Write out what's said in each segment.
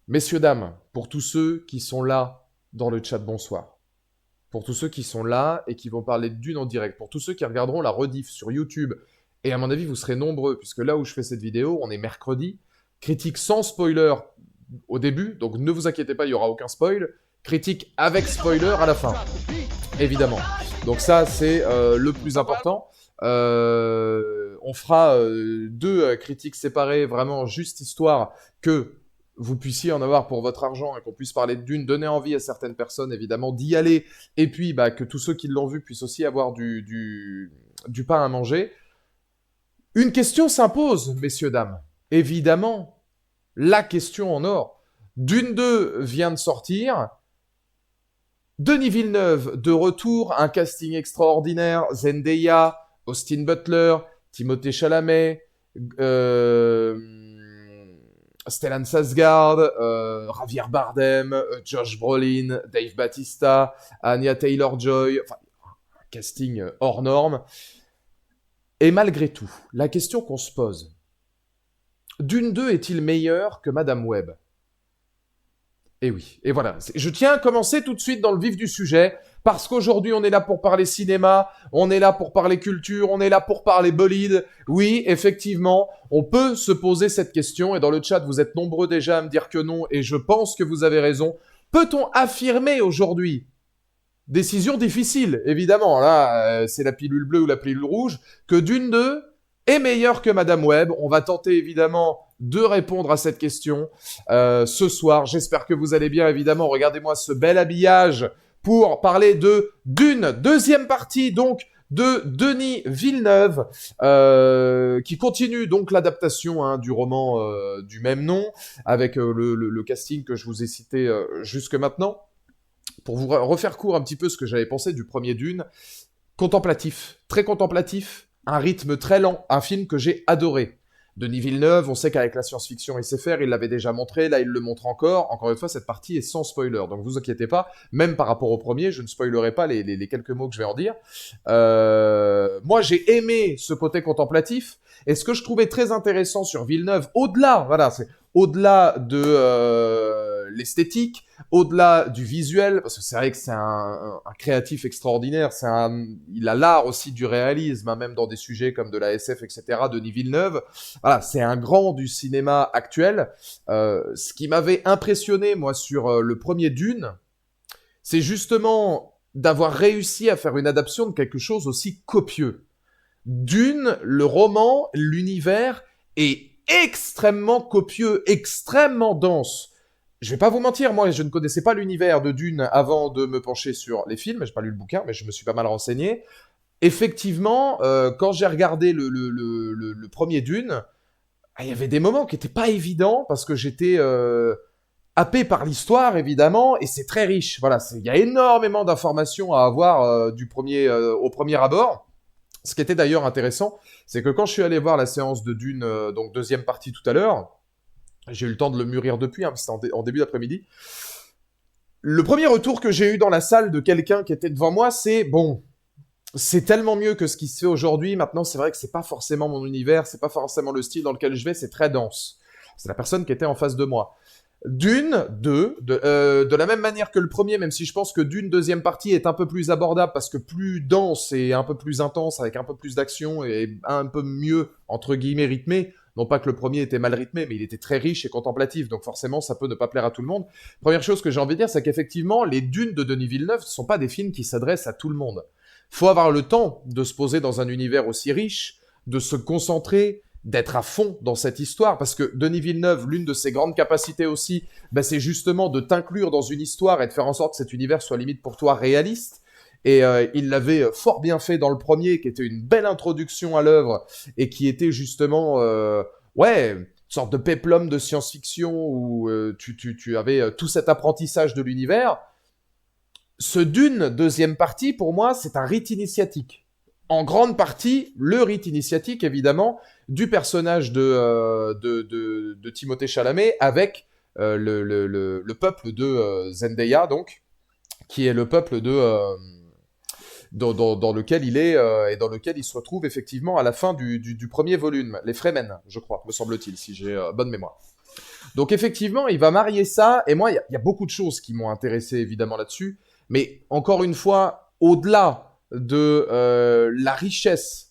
Messieurs, dames, pour tous ceux qui sont là dans le chat, bonsoir. Pour tous ceux qui sont là et qui vont parler de Dune en direct. Pour tous ceux qui regarderont la rediff sur YouTube. Et à mon avis, vous serez nombreux, puisque là où je fais cette vidéo, on est mercredi. Critique sans spoiler au début, donc ne vous inquiétez pas, il n'y aura aucun spoil. Critique avec spoiler à la fin, évidemment. Donc ça, c'est le plus important. On fera deux critiques séparées, vraiment juste histoire que vous puissiez en avoir pour votre argent et qu'on puisse parler de Dune, donner envie à certaines personnes, évidemment, d'y aller. Et puis, que tous ceux qui l'ont vu puissent aussi avoir du pain à manger. Une question s'impose, messieurs, dames. Évidemment, la question en or. Dune 2 vient de sortir. Denis Villeneuve, de retour, un casting extraordinaire, Zendaya, Austin Butler, Timothée Chalamet, euh, Stellan Skarsgård, Javier Bardem, Josh Brolin, Dave Bautista, Anya Taylor-Joy, enfin, un casting hors norme. Et malgré tout, la question qu'on se pose, Dune 2 est-il meilleur que Madame Web? Et oui, et voilà. Je tiens à commencer tout de suite dans le vif du sujet, parce qu'aujourd'hui on est là pour parler cinéma, on est là pour parler culture, on est là pour parler bolide. Oui, effectivement, on peut se poser cette question, et dans le chat vous êtes nombreux déjà à me dire que non, et je pense que vous avez raison. Peut-on affirmer aujourd'hui, décision difficile, évidemment, là c'est la pilule bleue ou la pilule rouge, que Dune 2 est meilleur que Madame Web? On va tenter évidemment de répondre à cette question ce soir. J'espère que vous allez bien, évidemment. Regardez-moi ce bel habillage pour parler de Dune, deuxième partie donc de Denis Villeneuve, qui continue donc l'adaptation du roman du même nom, avec le casting que je vous ai cité jusque maintenant. Pour vous refaire court un petit peu ce que j'avais pensé du premier Dune, contemplatif, très contemplatif, un rythme très lent, un film que j'ai adoré. Denis Villeneuve, on sait qu'avec la science-fiction il sait faire, il l'avait déjà montré, là il le montre encore. Encore une fois, cette partie est sans spoiler, donc vous inquiétez pas, même par rapport au premier, je ne spoilerai pas les quelques mots que je vais en dire. Moi j'ai aimé ce côté contemplatif, et ce que je trouvais très intéressant sur Villeneuve, au-delà, voilà, c'est au-delà de l'esthétique, au-delà du visuel, parce que c'est vrai que c'est un créatif extraordinaire, il a l'art aussi du réalisme, hein, même dans des sujets comme de la SF, etc., Denis Villeneuve. Voilà, c'est un grand du cinéma actuel. Ce qui m'avait impressionné, moi, sur le premier Dune, c'est justement d'avoir réussi à faire une adaptation de quelque chose aussi copieux. Dune, le roman, l'univers est extrêmement copieux, extrêmement dense. Je vais pas vous mentir, moi, je ne connaissais pas l'univers de Dune avant de me pencher sur les films. J'ai pas lu le bouquin, mais je me suis pas mal renseigné. Effectivement, quand j'ai regardé le premier Dune, il y avait des moments qui étaient pas évidents parce que j'étais happé par l'histoire, évidemment, et c'est très riche. Voilà, il y a énormément d'informations à avoir au premier abord. Ce qui était d'ailleurs intéressant, c'est que quand je suis allé voir la séance de Dune, donc deuxième partie tout à l'heure, j'ai eu le temps de le mûrir depuis, hein, c'était en début d'après-midi. Le premier retour que j'ai eu dans la salle de quelqu'un qui était devant moi, c'est bon, c'est tellement mieux que ce qui se fait aujourd'hui. Maintenant, c'est vrai que c'est pas forcément mon univers, c'est pas forcément le style dans lequel je vais, c'est très dense. C'est la personne qui était en face de moi. Dune 2, de la même manière que le premier, même si je pense que Dune deuxième partie est un peu plus abordable parce que plus dense et un peu plus intense, avec un peu plus d'action et un peu mieux, entre guillemets, rythmé. Non pas que le premier était mal rythmé, mais il était très riche et contemplatif, donc forcément ça peut ne pas plaire à tout le monde. Première chose que j'ai envie de dire, c'est qu'effectivement, les Dunes de Denis Villeneuve ne sont pas des films qui s'adressent à tout le monde. Faut avoir le temps de se poser dans un univers aussi riche, de se concentrer, d'être à fond dans cette histoire, parce que Denis Villeneuve, l'une de ses grandes capacités aussi, c'est justement de t'inclure dans une histoire et de faire en sorte que cet univers soit limite pour toi réaliste. Et il l'avait fort bien fait dans le premier, qui était une belle introduction à l'œuvre, et qui était justement, une sorte de péplum de science-fiction, où tu avais tout cet apprentissage de l'univers. Ce Dune, deuxième partie, pour moi, c'est un rite initiatique. En grande partie, le rite initiatique, évidemment, du personnage de Timothée Chalamet avec le peuple de Zendaya, donc, qui est le peuple dans lequel il est et dans lequel il se retrouve effectivement à la fin du premier volume, les Fremen, je crois, me semble-t-il, si j'ai bonne mémoire. Donc effectivement, il va marier ça, et moi, il y a beaucoup de choses qui m'ont intéressé évidemment là-dessus, mais encore une fois, au-delà de la richesse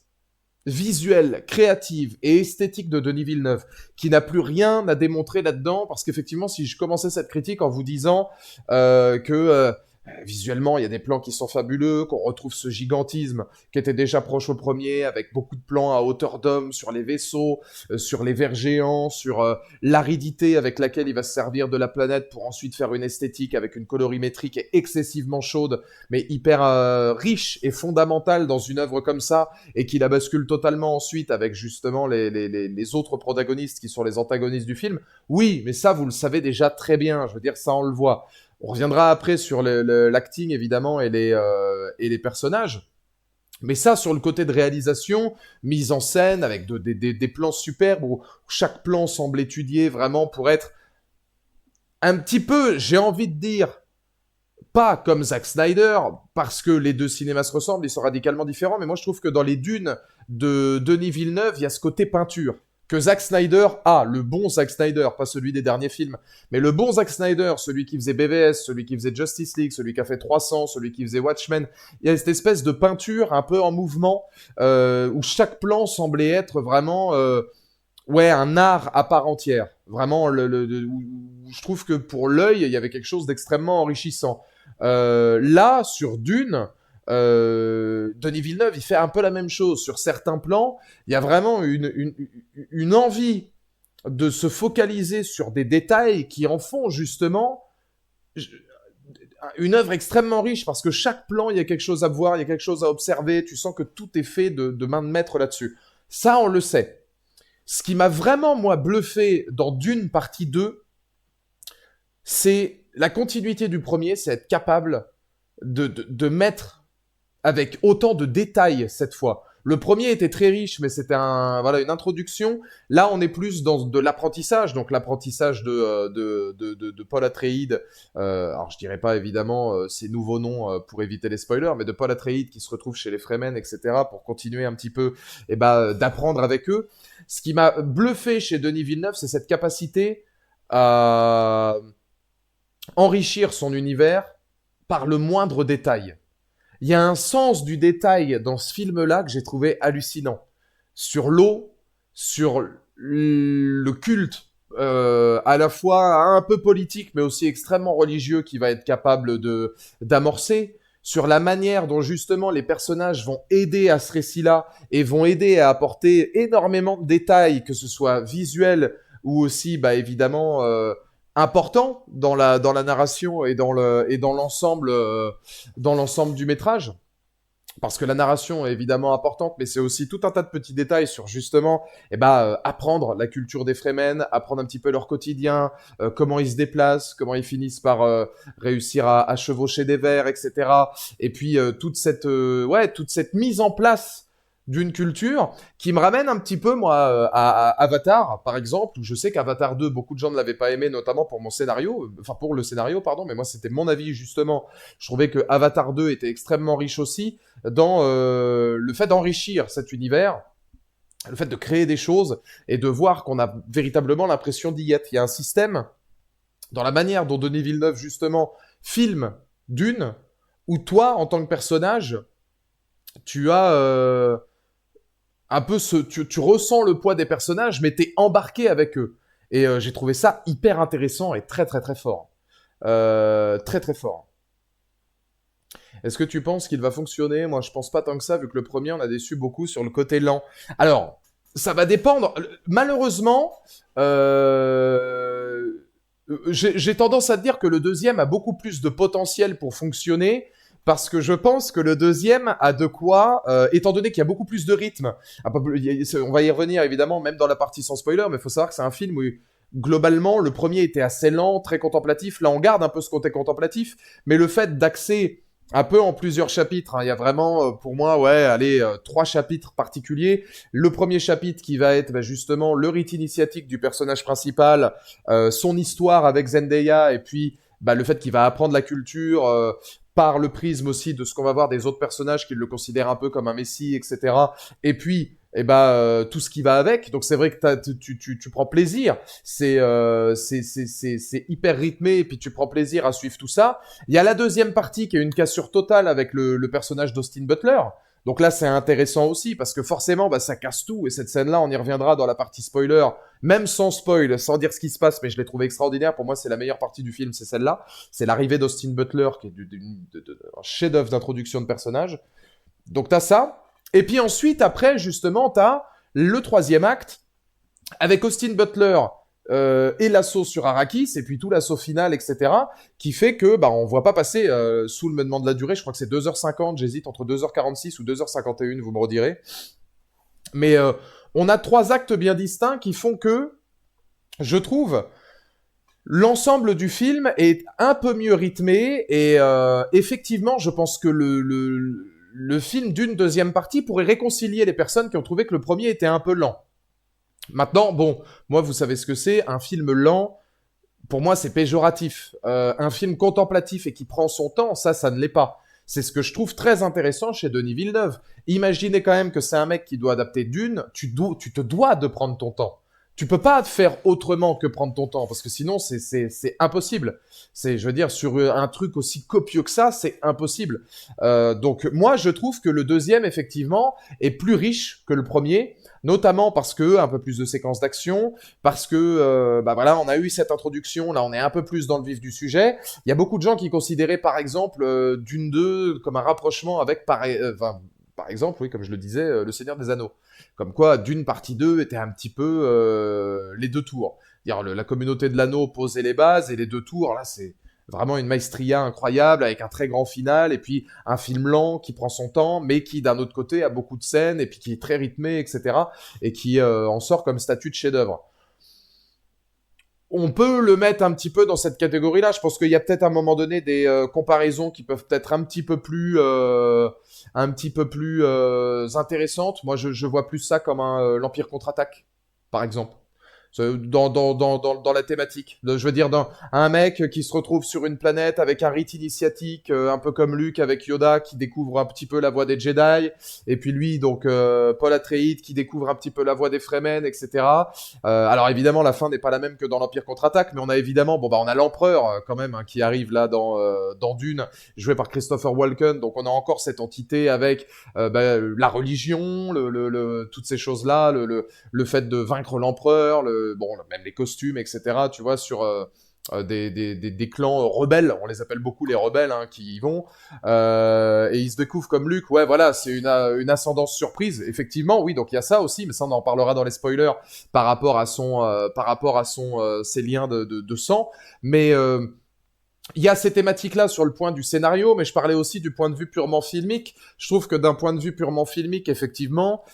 visuelle, créative et esthétique de Denis Villeneuve, qui n'a plus rien à démontrer là-dedans, parce qu'effectivement, si je commençais cette critique en vous disant que visuellement, il y a des plans qui sont fabuleux, qu'on retrouve ce gigantisme qui était déjà proche au premier, avec beaucoup de plans à hauteur d'homme sur les vaisseaux, sur les vers géants, sur l'aridité avec laquelle il va se servir de la planète pour ensuite faire une esthétique avec une colorimétrie qui est excessivement chaude, mais hyper riche et fondamentale dans une œuvre comme ça, et qui la bascule totalement ensuite avec justement les autres protagonistes qui sont les antagonistes du film. Oui, mais ça, vous le savez déjà très bien. Je veux dire, ça, on le voit. On reviendra après sur l'acting, évidemment, et les personnages. Mais ça, sur le côté de réalisation, mise en scène, avec des plans superbes, où chaque plan semble étudié vraiment pour être un petit peu, j'ai envie de dire, pas comme Zack Snyder, parce que les deux cinémas se ressemblent, ils sont radicalement différents, mais moi je trouve que dans les Dunes de Denis Villeneuve, il y a ce côté peinture que Zack Snyder a, le bon Zack Snyder, pas celui des derniers films, mais le bon Zack Snyder, celui qui faisait BVS, celui qui faisait Justice League, celui qui a fait 300, celui qui faisait Watchmen, il y a cette espèce de peinture un peu en mouvement, où chaque plan semblait être vraiment un art à part entière. Vraiment, je trouve que pour l'œil, il y avait quelque chose d'extrêmement enrichissant. Là, sur Dune, Denis Villeneuve, il fait un peu la même chose. Sur certains plans, il y a vraiment une envie de se focaliser sur des détails qui en font justement une œuvre extrêmement riche, parce que chaque plan, il y a quelque chose à voir, il y a quelque chose à observer, tu sens que tout est fait de main de maître là-dessus. Ça, on le sait. Ce qui m'a vraiment, moi, bluffé dans Dune partie 2, c'est la continuité du premier, c'est être capable de mettre avec autant de détails cette fois. Le premier était très riche, mais c'était une introduction. Là, on est plus dans de l'apprentissage, donc l'apprentissage de Paul Atreides. Alors, je dirais pas évidemment ces nouveaux noms pour éviter les spoilers, mais de Paul Atreides qui se retrouve chez les Fremen, etc., pour continuer un petit peu, d'apprendre avec eux. Ce qui m'a bluffé chez Denis Villeneuve, c'est cette capacité à enrichir son univers par le moindre détail. Il y a un sens du détail dans ce film-là que j'ai trouvé hallucinant. Sur l'eau, sur le culte, à la fois un peu politique, mais aussi extrêmement religieux, qui va être capable d'amorcer, sur la manière dont justement les personnages vont aider à ce récit-là, et vont aider à apporter énormément de détails, que ce soit visuel, ou aussi, évidemment, important dans la narration et dans l'ensemble du métrage, parce que la narration est évidemment importante, mais c'est aussi tout un tas de petits détails sur justement apprendre la culture des Fremen, apprendre un petit peu leur quotidien, comment ils se déplacent, comment ils finissent par réussir à chevaucher des vers, etc. Et puis toute cette mise en place d'une culture qui me ramène un petit peu, moi, à Avatar, par exemple, où je sais qu'Avatar 2, beaucoup de gens ne l'avaient pas aimé, notamment pour le scénario, pardon, mais moi, c'était mon avis, justement. Je trouvais que Avatar 2 était extrêmement riche aussi dans le fait d'enrichir cet univers, le fait de créer des choses et de voir qu'on a véritablement l'impression d'y être. Il y a un système dans la manière dont Denis Villeneuve, justement, filme Dune, où toi, en tant que personnage, tu as un peu tu ressens le poids des personnages, mais t'es embarqué avec eux. Et j'ai trouvé ça hyper intéressant et très très très fort. Très très fort. Est-ce que tu penses qu'il va fonctionner? Moi, je pense pas tant que ça, vu que le premier, on a déçu beaucoup sur le côté lent. Alors, ça va dépendre. Malheureusement, j'ai tendance à te dire que le deuxième a beaucoup plus de potentiel pour fonctionner, parce que je pense que le deuxième a de quoi, étant donné qu'il y a beaucoup plus de rythme, on va y revenir évidemment, même dans la partie sans spoiler, mais il faut savoir que c'est un film où, globalement, le premier était assez lent, très contemplatif. Là, on garde un peu ce côté contemplatif, mais le fait d'axer un peu en plusieurs chapitres, il y a vraiment, pour moi, 3 chapitres particuliers. Le premier chapitre qui va être justement le rite initiatique du personnage principal, son histoire avec Zendaya, et puis le fait qu'il va apprendre la culture par le prisme aussi de ce qu'on va voir des autres personnages qui le considèrent un peu comme un messie, etc. Et puis et tout ce qui va avec. Donc c'est vrai que tu prends plaisir. C'est hyper rythmé et puis tu prends plaisir à suivre tout ça. Il y a la deuxième partie qui est une cassure totale avec le personnage d'Austin Butler. Donc là, c'est intéressant aussi parce que forcément, ça casse tout. Et cette scène-là, on y reviendra dans la partie spoiler, même sans spoil, sans dire ce qui se passe, mais je l'ai trouvé extraordinaire. Pour moi, c'est la meilleure partie du film, c'est celle-là. C'est l'arrivée d'Austin Butler, qui est un chef-d'œuvre d'introduction de personnage. Donc t'as ça. Et puis ensuite, après, justement, t'as le troisième acte avec Austin Butler et l'assaut sur Arrakis, et puis tout l'assaut final, etc., qui fait que on voit pas passer, sous le me demande la durée, je crois que c'est 2h50, j'hésite entre 2h46 ou 2h51, vous me redirez. Mais on a 3 actes bien distincts qui font que, je trouve, l'ensemble du film est un peu mieux rythmé, et effectivement, je pense que le film d'une deuxième partie pourrait réconcilier les personnes qui ont trouvé que le premier était un peu lent. Maintenant, bon, moi, vous savez ce que c'est, un film lent, pour moi, c'est péjoratif. Un film contemplatif et qui prend son temps, ça ne l'est pas. C'est ce que je trouve très intéressant chez Denis Villeneuve. Imaginez quand même que c'est un mec qui doit adapter Dune, tu te dois de prendre ton temps. Tu peux pas faire autrement que prendre ton temps, parce que sinon, c'est impossible. Je veux dire, sur un truc aussi copieux que ça, c'est impossible. Donc, moi, je trouve que le deuxième, effectivement, est plus riche que le premier, notamment parce que un peu plus de séquences d'action, parce que voilà, on a eu cette introduction, là on est un peu plus dans le vif du sujet. Il y a beaucoup de gens qui considéraient par exemple Dune 2 comme un rapprochement avec par exemple, oui, comme je le disais, Le Seigneur des Anneaux. Comme quoi Dune partie 2 était un petit peu les 2 tours. La communauté de l'anneau posait les bases et les 2 tours, là c'est vraiment une maestria incroyable avec un très grand final et puis un film lent qui prend son temps mais qui d'un autre côté a beaucoup de scènes et puis qui est très rythmé, etc. et qui en sort comme statut de chef-d'œuvre. On peut le mettre un petit peu dans cette catégorie-là. Je pense qu'il y a peut-être à un moment donné des comparaisons qui peuvent être un petit peu plus intéressantes. Moi, je vois plus ça comme l'Empire contre-attaque, par exemple. Dans la thématique. Je veux dire, un mec qui se retrouve sur une planète avec un rite initiatique, un peu comme Luke avec Yoda, qui découvre un petit peu la voie des Jedi, et puis lui, donc Paul Atreides, qui découvre un petit peu la voie des Fremen, etc. Alors évidemment, la fin n'est pas la même que dans l'Empire contre-attaque, mais on a évidemment, on a l'Empereur quand même, hein, qui arrive là dans Dune, joué par Christopher Walken, donc on a encore cette entité avec la religion, toutes ces choses-là, le fait de vaincre l'Empereur, même les costumes, etc., tu vois, sur des clans rebelles, on les appelle beaucoup les rebelles, hein, qui y vont, et ils se découvrent comme Luke, ouais, voilà, c'est une ascendance surprise, effectivement, oui, donc il y a ça aussi, mais ça on en parlera dans les spoilers, par rapport à ses liens de sang, mais il y a ces thématiques-là sur le point du scénario, mais je parlais aussi du point de vue purement filmique. Je trouve que d'un point de vue purement filmique, effectivement,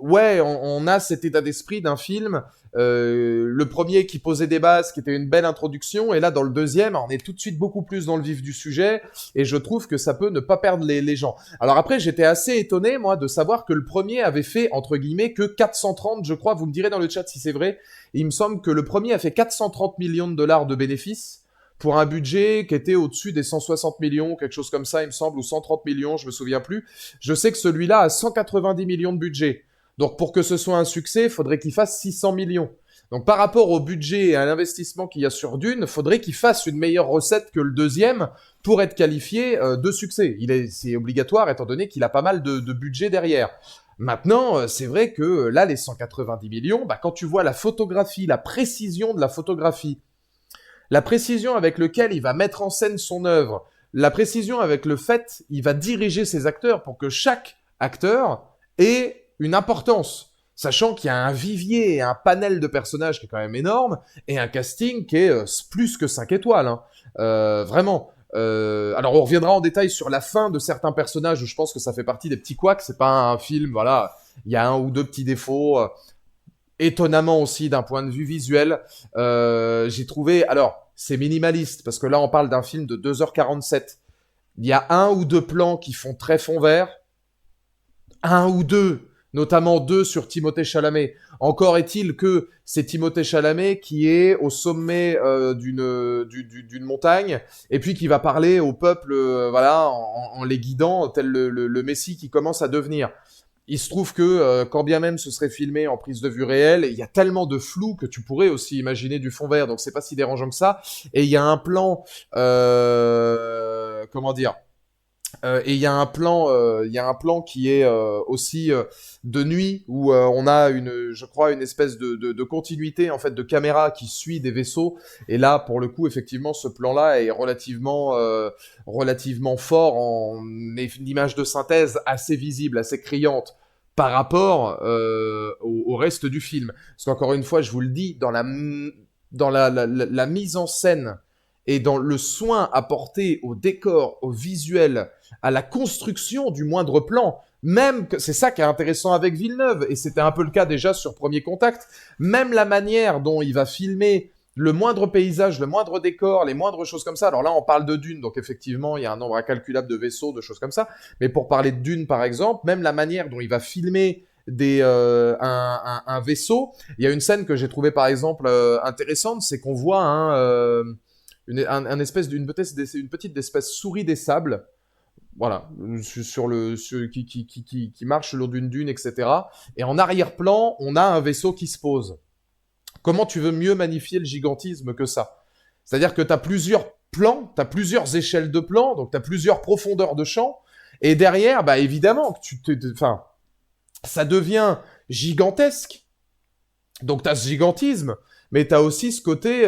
ouais, on a cet état d'esprit d'un film. Le premier qui posait des bases, qui était une belle introduction, et là dans le deuxième, on est tout de suite beaucoup plus dans le vif du sujet, et je trouve que ça peut ne pas perdre les gens. Alors après, j'étais assez étonné, moi, de savoir que le premier avait fait, entre guillemets, que 430, je crois, vous me direz dans le chat si c'est vrai, il me semble que le premier a fait 430 millions de dollars de bénéfices, pour un budget qui était au-dessus des 160 millions, quelque chose comme ça, il me semble, ou 130 millions, je me souviens plus. Je sais que celui-là a 190 millions de budget. Donc pour que ce soit un succès, il faudrait qu'il fasse 600 millions. Donc par rapport au budget et à l'investissement qu'il y a sur Dune, il faudrait qu'il fasse une meilleure recette que le deuxième pour être qualifié de succès. C'est obligatoire étant donné qu'il a pas mal de budget derrière. Maintenant, c'est vrai que là, les 190 millions, quand tu vois la photographie, la précision de la photographie, la précision avec laquelle il va mettre en scène son œuvre, la précision avec le fait il va diriger ses acteurs pour que chaque acteur ait une importance, sachant qu'il y a un vivier et un panel de personnages qui est quand même énorme, et un casting qui est plus que 5 étoiles, hein. Vraiment. Alors on reviendra en détail sur la fin de certains personnages où je pense que ça fait partie des petits couacs, c'est pas un film, voilà, il y a un ou deux petits défauts, étonnamment aussi d'un point de vue visuel, j'ai trouvé, alors c'est minimaliste, parce que là on parle d'un film de 2h47, il y a un ou deux plans qui font très fond vert, un ou deux, notamment 2 sur Timothée Chalamet. Encore est-il que c'est Timothée Chalamet qui est au sommet d'une montagne et puis qui va parler au peuple, voilà, en les guidant tel le Messie qui commence à devenir. il se trouve que quand bien même ce serait filmé en prise de vue réelle, il y a tellement de flou que tu pourrais aussi imaginer du fond vert, donc c'est pas si dérangeant que ça. Et il y a un plan, comment dire, et il y a un plan qui est aussi de nuit où on a je crois, une espèce de continuité en fait de caméra qui suit des vaisseaux. Et là, pour le coup, effectivement, ce plan-là est relativement fort en image de synthèse assez visible, assez criante par rapport au reste du film. Parce qu'encore une fois, je vous le dis, dans la mise en scène et dans le soin apporté au décor, au visuel, à la construction du moindre plan. Même que c'est ça qui est intéressant avec Villeneuve, et c'était un peu le cas déjà sur Premier Contact. Même la manière dont il va filmer le moindre paysage, le moindre décor, les moindres choses comme ça. Alors là, on parle de Dune, donc effectivement, il y a un nombre incalculable de vaisseaux, de choses comme ça. Mais pour parler de Dune, par exemple, même la manière dont il va filmer un vaisseau, il y a une scène que j'ai trouvée par exemple intéressante, c'est qu'on voit une petite espèce souris des sables, voilà, qui marche le long d'une dune, etc. Et en arrière-plan, on a un vaisseau qui se pose. Comment tu veux mieux magnifier le gigantisme que ça? C'est-à-dire que tu as plusieurs plans, tu as plusieurs échelles de plans, donc tu as plusieurs profondeurs de champ, et derrière, bah évidemment, enfin, ça devient gigantesque. Donc tu as ce gigantisme, mais tu as aussi ce côté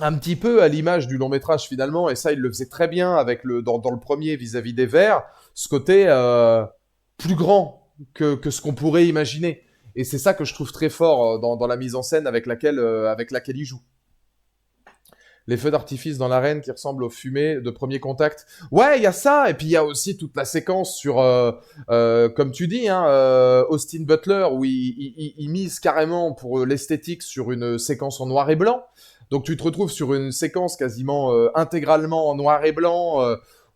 un petit peu à l'image du long métrage finalement, et ça il le faisait très bien avec dans le premier vis-à-vis des Verts, ce côté plus grand que ce qu'on pourrait imaginer. Et c'est ça que je trouve très fort dans la mise en scène avec laquelle il joue. Les feux d'artifice dans l'arène qui ressemblent aux fumées de Premier Contact. Ouais, il y a ça, et puis il y a aussi toute la séquence sur, comme tu dis, hein, Austin Butler, où il mise carrément pour l'esthétique sur une séquence en noir et blanc. Donc tu te retrouves sur une séquence quasiment intégralement en noir et blanc,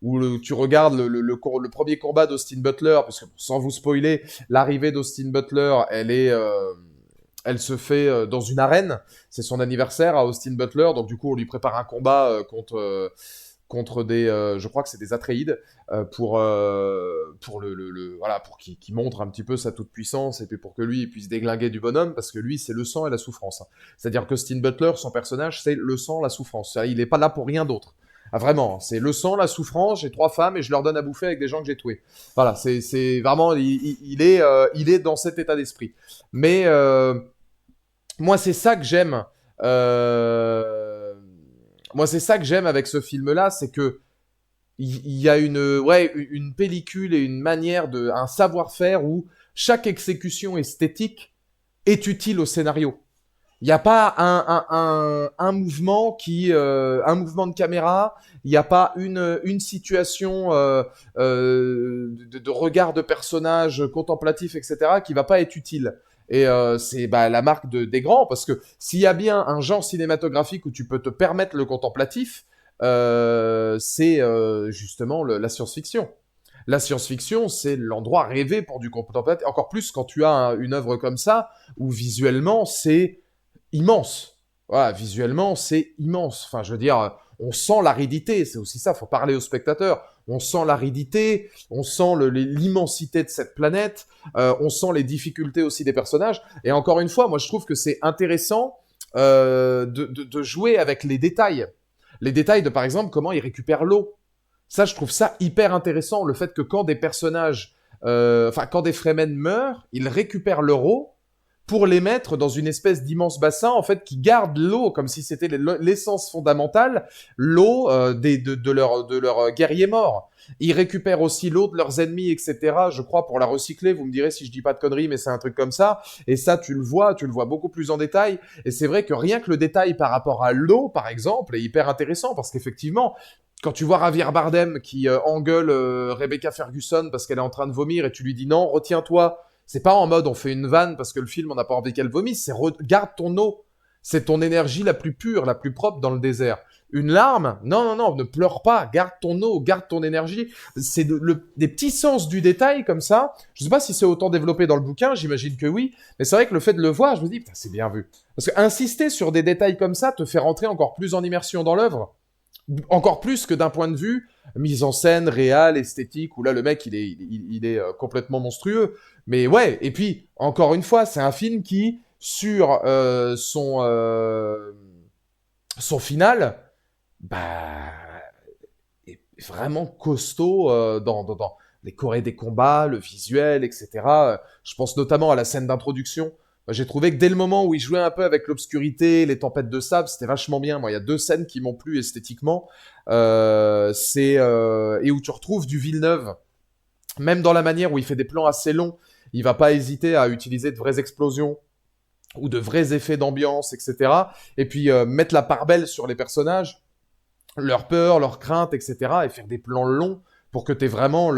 où tu regardes le premier combat d'Austin Butler, parce que sans vous spoiler, l'arrivée d'Austin Butler, elle se fait dans une arène. C'est son anniversaire à Austin Butler, donc du coup on lui prépare un combat contre des, je crois que c'est des Atreides, voilà, pour qu'il montre un petit peu sa toute puissance et puis pour que lui il puisse déglinguer du bonhomme, parce que lui c'est le sang et la souffrance. C'est-à-dire que Austin Butler, son personnage, c'est le sang, la souffrance. Il n'est pas là pour rien d'autre. Ah, vraiment, c'est le sang, la souffrance. J'ai 3 femmes et je leur donne à bouffer avec des gens que j'ai tués. Voilà, c'est vraiment, il est dans cet état d'esprit. Mais moi, c'est ça que j'aime. Euh, Moi, c'est ça que j'aime avec ce film-là, c'est que il y a une pellicule et une manière un savoir-faire où chaque exécution esthétique est utile au scénario. Il n'y a pas un mouvement un mouvement de caméra. Il n'y a pas une situation de regard de personnage contemplatif, etc., qui va pas être utile. Et c'est la marque des grands, parce que s'il y a bien un genre cinématographique où tu peux te permettre le contemplatif, c'est justement la science-fiction. La science-fiction, c'est l'endroit rêvé pour du contemplatif. Encore plus quand tu as une œuvre comme ça, où visuellement, c'est immense. Voilà, visuellement, c'est immense. Enfin, je veux dire, on sent l'aridité. C'est aussi ça, faut parler au spectateur. On sent l'aridité, on sent l'immensité de cette planète, on sent les difficultés aussi des personnages. Et encore une fois, moi, je trouve que c'est intéressant de jouer avec les détails. Les détails de, par exemple, comment ils récupèrent l'eau. Ça, je trouve ça hyper intéressant. Le fait que quand des personnages, quand des Fremen meurent, ils récupèrent leur eau pour les mettre dans une espèce d'immense bassin, en fait, qui garde l'eau comme si c'était l'essence fondamentale, l'eau de leurs guerriers morts. Ils récupèrent aussi l'eau de leurs ennemis, etc., je crois, pour la recycler. Vous me direz si je dis pas de conneries, mais c'est un truc comme ça. Et ça, tu le vois beaucoup plus en détail. Et c'est vrai que rien que le détail par rapport à l'eau, par exemple, est hyper intéressant, parce qu'effectivement, quand tu vois Javier Bardem qui engueule Rebecca Ferguson parce qu'elle est en train de vomir et tu lui dis non, retiens-toi, c'est pas en mode on fait une vanne parce que le film on n'a pas envie qu'elle vomisse, c'est garde ton eau. C'est ton énergie la plus pure, la plus propre dans le désert. Une larme, non, non, non, ne pleure pas, garde ton eau, garde ton énergie. C'est des petits sens du détail comme ça. Je sais pas si c'est autant développé dans le bouquin, j'imagine que oui, mais c'est vrai que le fait de le voir, je me dis, putain, c'est bien vu. Parce que insister sur des détails comme ça te fait rentrer encore plus en immersion dans l'œuvre. Encore plus que d'un point de vue mise en scène, réel, esthétique, où là, le mec, il est complètement monstrueux. Mais ouais, et puis, encore une fois, c'est un film qui, sur son final, bah, est vraiment costaud dans les chorés des combats, le visuel, etc. Je pense notamment à la scène d'introduction. Moi, j'ai trouvé que dès le moment où il jouait un peu avec l'obscurité, les tempêtes de sable, c'était vachement bien. Moi, il y a deux scènes qui m'ont plu esthétiquement. Et où tu retrouves du Villeneuve, même dans la manière où il fait des plans assez longs, il va pas hésiter à utiliser de vraies explosions ou de vrais effets d'ambiance, etc. Et puis mettre la part belle sur les personnages, leur peur, leurs craintes, etc. Et faire des plans longs pour que tu aies vraiment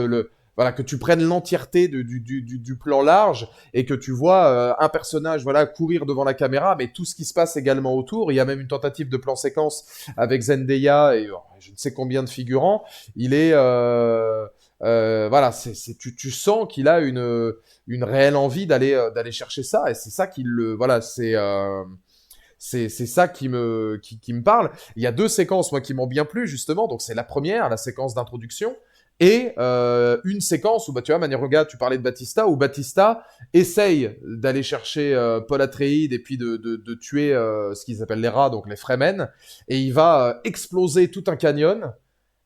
voilà, que tu prennes l'entièreté du plan large et que tu vois un personnage voilà courir devant la caméra, mais tout ce qui se passe également autour. Il y a même une tentative de plan séquence avec Zendaya et je ne sais combien de figurants. Il est voilà, tu sens qu'il a une réelle envie d'aller chercher ça et c'est ça qui le voilà, c'est ça qui me parle. Il y a deux séquences, moi, qui m'ont bien plu, justement. Donc, c'est la première, la séquence d'introduction, et une séquence où, bah, tu vois, Maniroga, tu parlais de Batista, où Batista essaye d'aller chercher Paul Atreides et puis de tuer ce qu'ils appellent les rats, donc les Fremen, et il va exploser tout un canyon,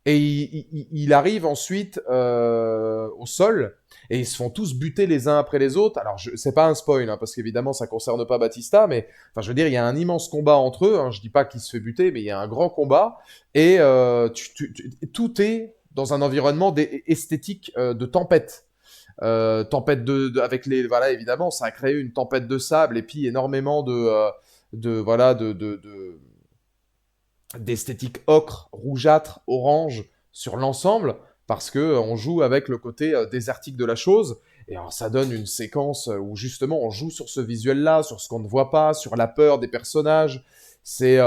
et il arrive ensuite au sol, et ils se font tous buter les uns après les autres. Alors, c'est pas un spoil, hein, parce qu'évidemment, ça concerne pas Batista, mais enfin, je veux dire, il y a un immense combat entre eux. Hein, je dis pas qu'il se fait buter, mais il y a un grand combat, et tout est dans un environnement esthétique de tempête. Tempête avec les voilà, évidemment, ça a créé une tempête de sable, et puis énormément voilà, d'esthétique ocre, rougeâtre, orange sur l'ensemble, parce que on joue avec le côté désertique de la chose, et alors ça donne une séquence où justement on joue sur ce visuel-là, sur ce qu'on ne voit pas, sur la peur des personnages. C'est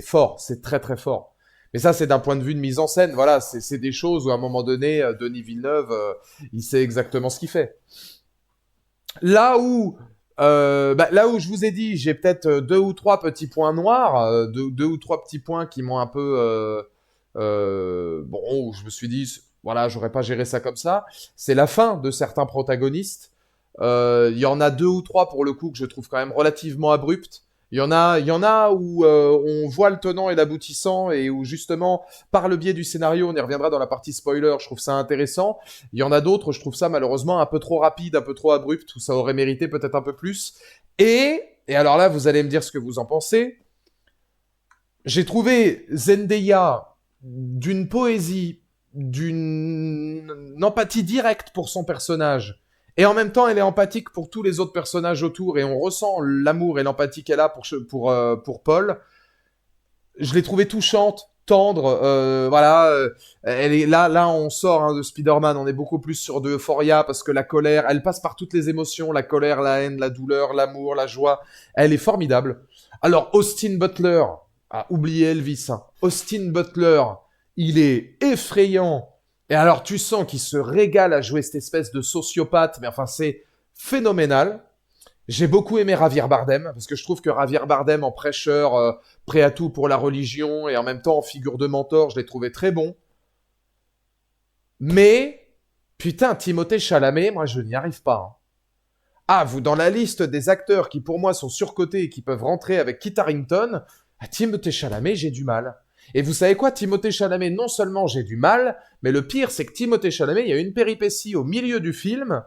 fort, c'est très très fort. Mais ça, c'est d'un point de vue de mise en scène. Voilà, c'est des choses où à un moment donné, Denis Villeneuve, il sait exactement ce qu'il fait. Là où je vous ai dit, j'ai peut-être deux ou trois petits points noirs, deux ou trois petits points qui m'ont un peu, bon, où je me suis dit, voilà, j'aurais pas géré ça comme ça. C'est la fin de certains protagonistes. Il y en a deux ou trois pour le coup que je trouve quand même relativement abruptes. Il y en a où on voit le tenant et l'aboutissant et où justement, par le biais du scénario, on y reviendra dans la partie spoiler, je trouve ça intéressant. Il y en a d'autres, je trouve ça malheureusement un peu trop rapide, un peu trop abrupt, où ça aurait mérité peut-être un peu plus. Et alors là, vous allez me dire ce que vous en pensez. J'ai trouvé Zendaya d'une poésie, d'une empathie directe pour son personnage. Et en même temps, elle est empathique pour tous les autres personnages autour et on ressent l'amour et l'empathie qu'elle a pour Paul. Je l'ai trouvée touchante, tendre, voilà. Elle est là, on sort hein, de Spider-Man, on est beaucoup plus sur de Euphoria parce que la colère, elle passe par toutes les émotions, la colère, la haine, la douleur, l'amour, la joie. Elle est formidable. Alors Austin Butler, oublié Elvis. Hein. Austin Butler, il est effrayant. Et alors tu sens qu'il se régale à jouer cette espèce de sociopathe, mais enfin c'est phénoménal. J'ai beaucoup aimé Javier Bardem, parce que je trouve que Javier Bardem en prêcheur, prêt à tout pour la religion, et en même temps en figure de mentor, je l'ai trouvé très bon. Mais, putain, Timothée Chalamet, moi je n'y arrive pas. Hein. Ah, vous, dans la liste des acteurs qui pour moi sont surcotés et qui peuvent rentrer avec Kit Harington, à Timothée Chalamet, j'ai du mal. Et vous savez quoi, Timothée Chalamet, non seulement j'ai du mal, mais le pire, c'est que Timothée Chalamet, il y a une péripétie au milieu du film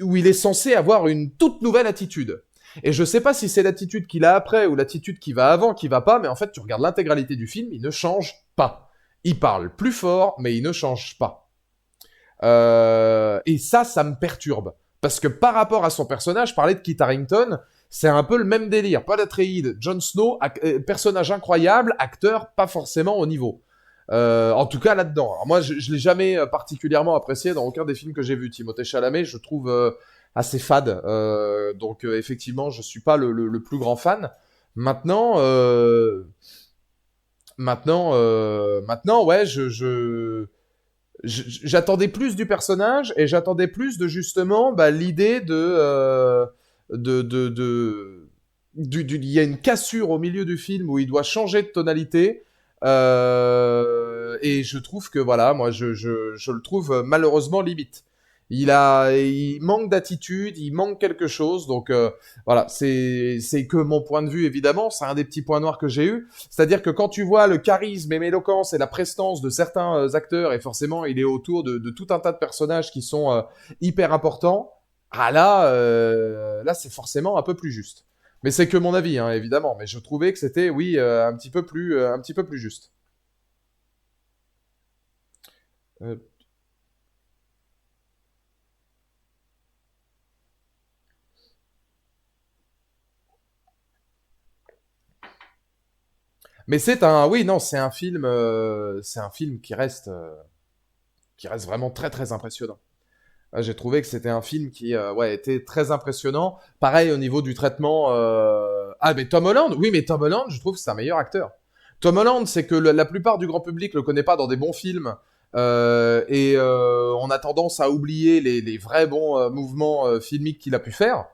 où il est censé avoir une toute nouvelle attitude. Et je sais pas si c'est l'attitude qu'il a après ou l'attitude qui va avant qui va pas, mais en fait, tu regardes l'intégralité du film, il ne change pas. Il parle plus fort, mais il ne change pas. Et ça me perturbe. Parce que par rapport à son personnage, parler de Kit Harington, c'est un peu le même délire. Paul Atreides, Jon Snow, personnage incroyable, acteur pas forcément au niveau. En tout cas là-dedans. Alors moi, je l'ai jamais particulièrement apprécié dans aucun des films que j'ai vus. Timothée Chalamet, je trouve assez fade. Donc effectivement, je suis pas le plus grand fan. Maintenant, ouais, j'attendais plus du personnage et j'attendais plus de justement bah, l'idée de il y a une cassure au milieu du film où il doit changer de tonalité. Et je trouve que voilà, moi je le trouve malheureusement limite. Il manque d'attitude, il manque quelque chose. Donc voilà, c'est que mon point de vue évidemment. C'est un des petits points noirs que j'ai eu. C'est-à-dire que quand tu vois le charisme et l'éloquence et la prestance de certains acteurs, et forcément il est autour de tout un tas de personnages qui sont hyper importants. Ah là, là c'est forcément un peu plus juste. Mais c'est que mon avis, hein, évidemment. Mais je trouvais que c'était, oui, un petit peu plus juste. Euh, mais oui, non, c'est un film qui reste vraiment très très impressionnant. J'ai trouvé que c'était un film qui, ouais, était très impressionnant. Pareil au niveau du traitement. Ah, mais Tom Holland, oui, mais Tom Holland, je trouve que c'est un meilleur acteur. Tom Holland, c'est que la plupart du grand public le connaît pas dans des bons films. On a tendance à oublier les vrais bons mouvements filmiques qu'il a pu faire.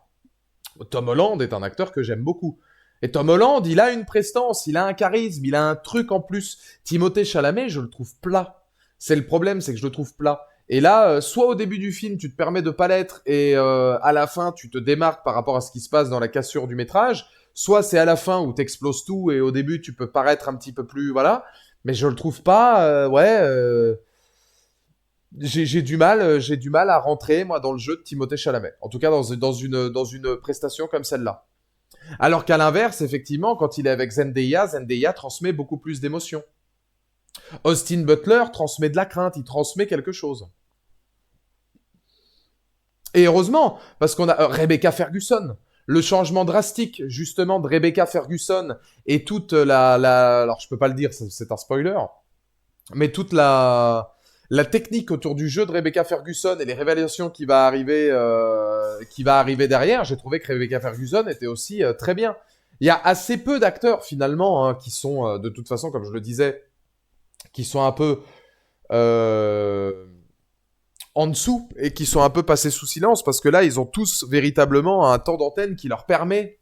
Tom Holland est un acteur que j'aime beaucoup. Et Tom Holland, il a une prestance, il a un charisme, il a un truc en plus. Timothée Chalamet, je le trouve plat. C'est le problème, c'est que je le trouve plat. Et là, soit au début du film, tu te permets de pas l'être, et à la fin, tu te démarques par rapport à ce qui se passe dans la cassure du métrage, soit c'est à la fin où t'exploses tout, et au début, tu peux paraître un petit peu plus, voilà. Mais je le trouve pas, ouais. J'ai du mal à rentrer moi dans le jeu de Timothée Chalamet. En tout cas, dans une prestation comme celle-là. Alors qu'à l'inverse, effectivement, quand il est avec Zendaya, Zendaya transmet beaucoup plus d'émotions. Austin Butler transmet de la crainte, il transmet quelque chose. Et heureusement, parce qu'on a Rebecca Ferguson, le changement drastique justement de Rebecca Ferguson et toute alors je peux pas le dire, c'est un spoiler, mais toute la technique autour du jeu de Rebecca Ferguson et les révélations qui va arriver derrière, j'ai trouvé que Rebecca Ferguson était aussi très bien. Il y a assez peu d'acteurs finalement hein, qui sont de toute façon, comme je le disais, qui sont un peu euh, en dessous et qui sont un peu passés sous silence parce que là, ils ont tous véritablement un temps d'antenne qui leur permet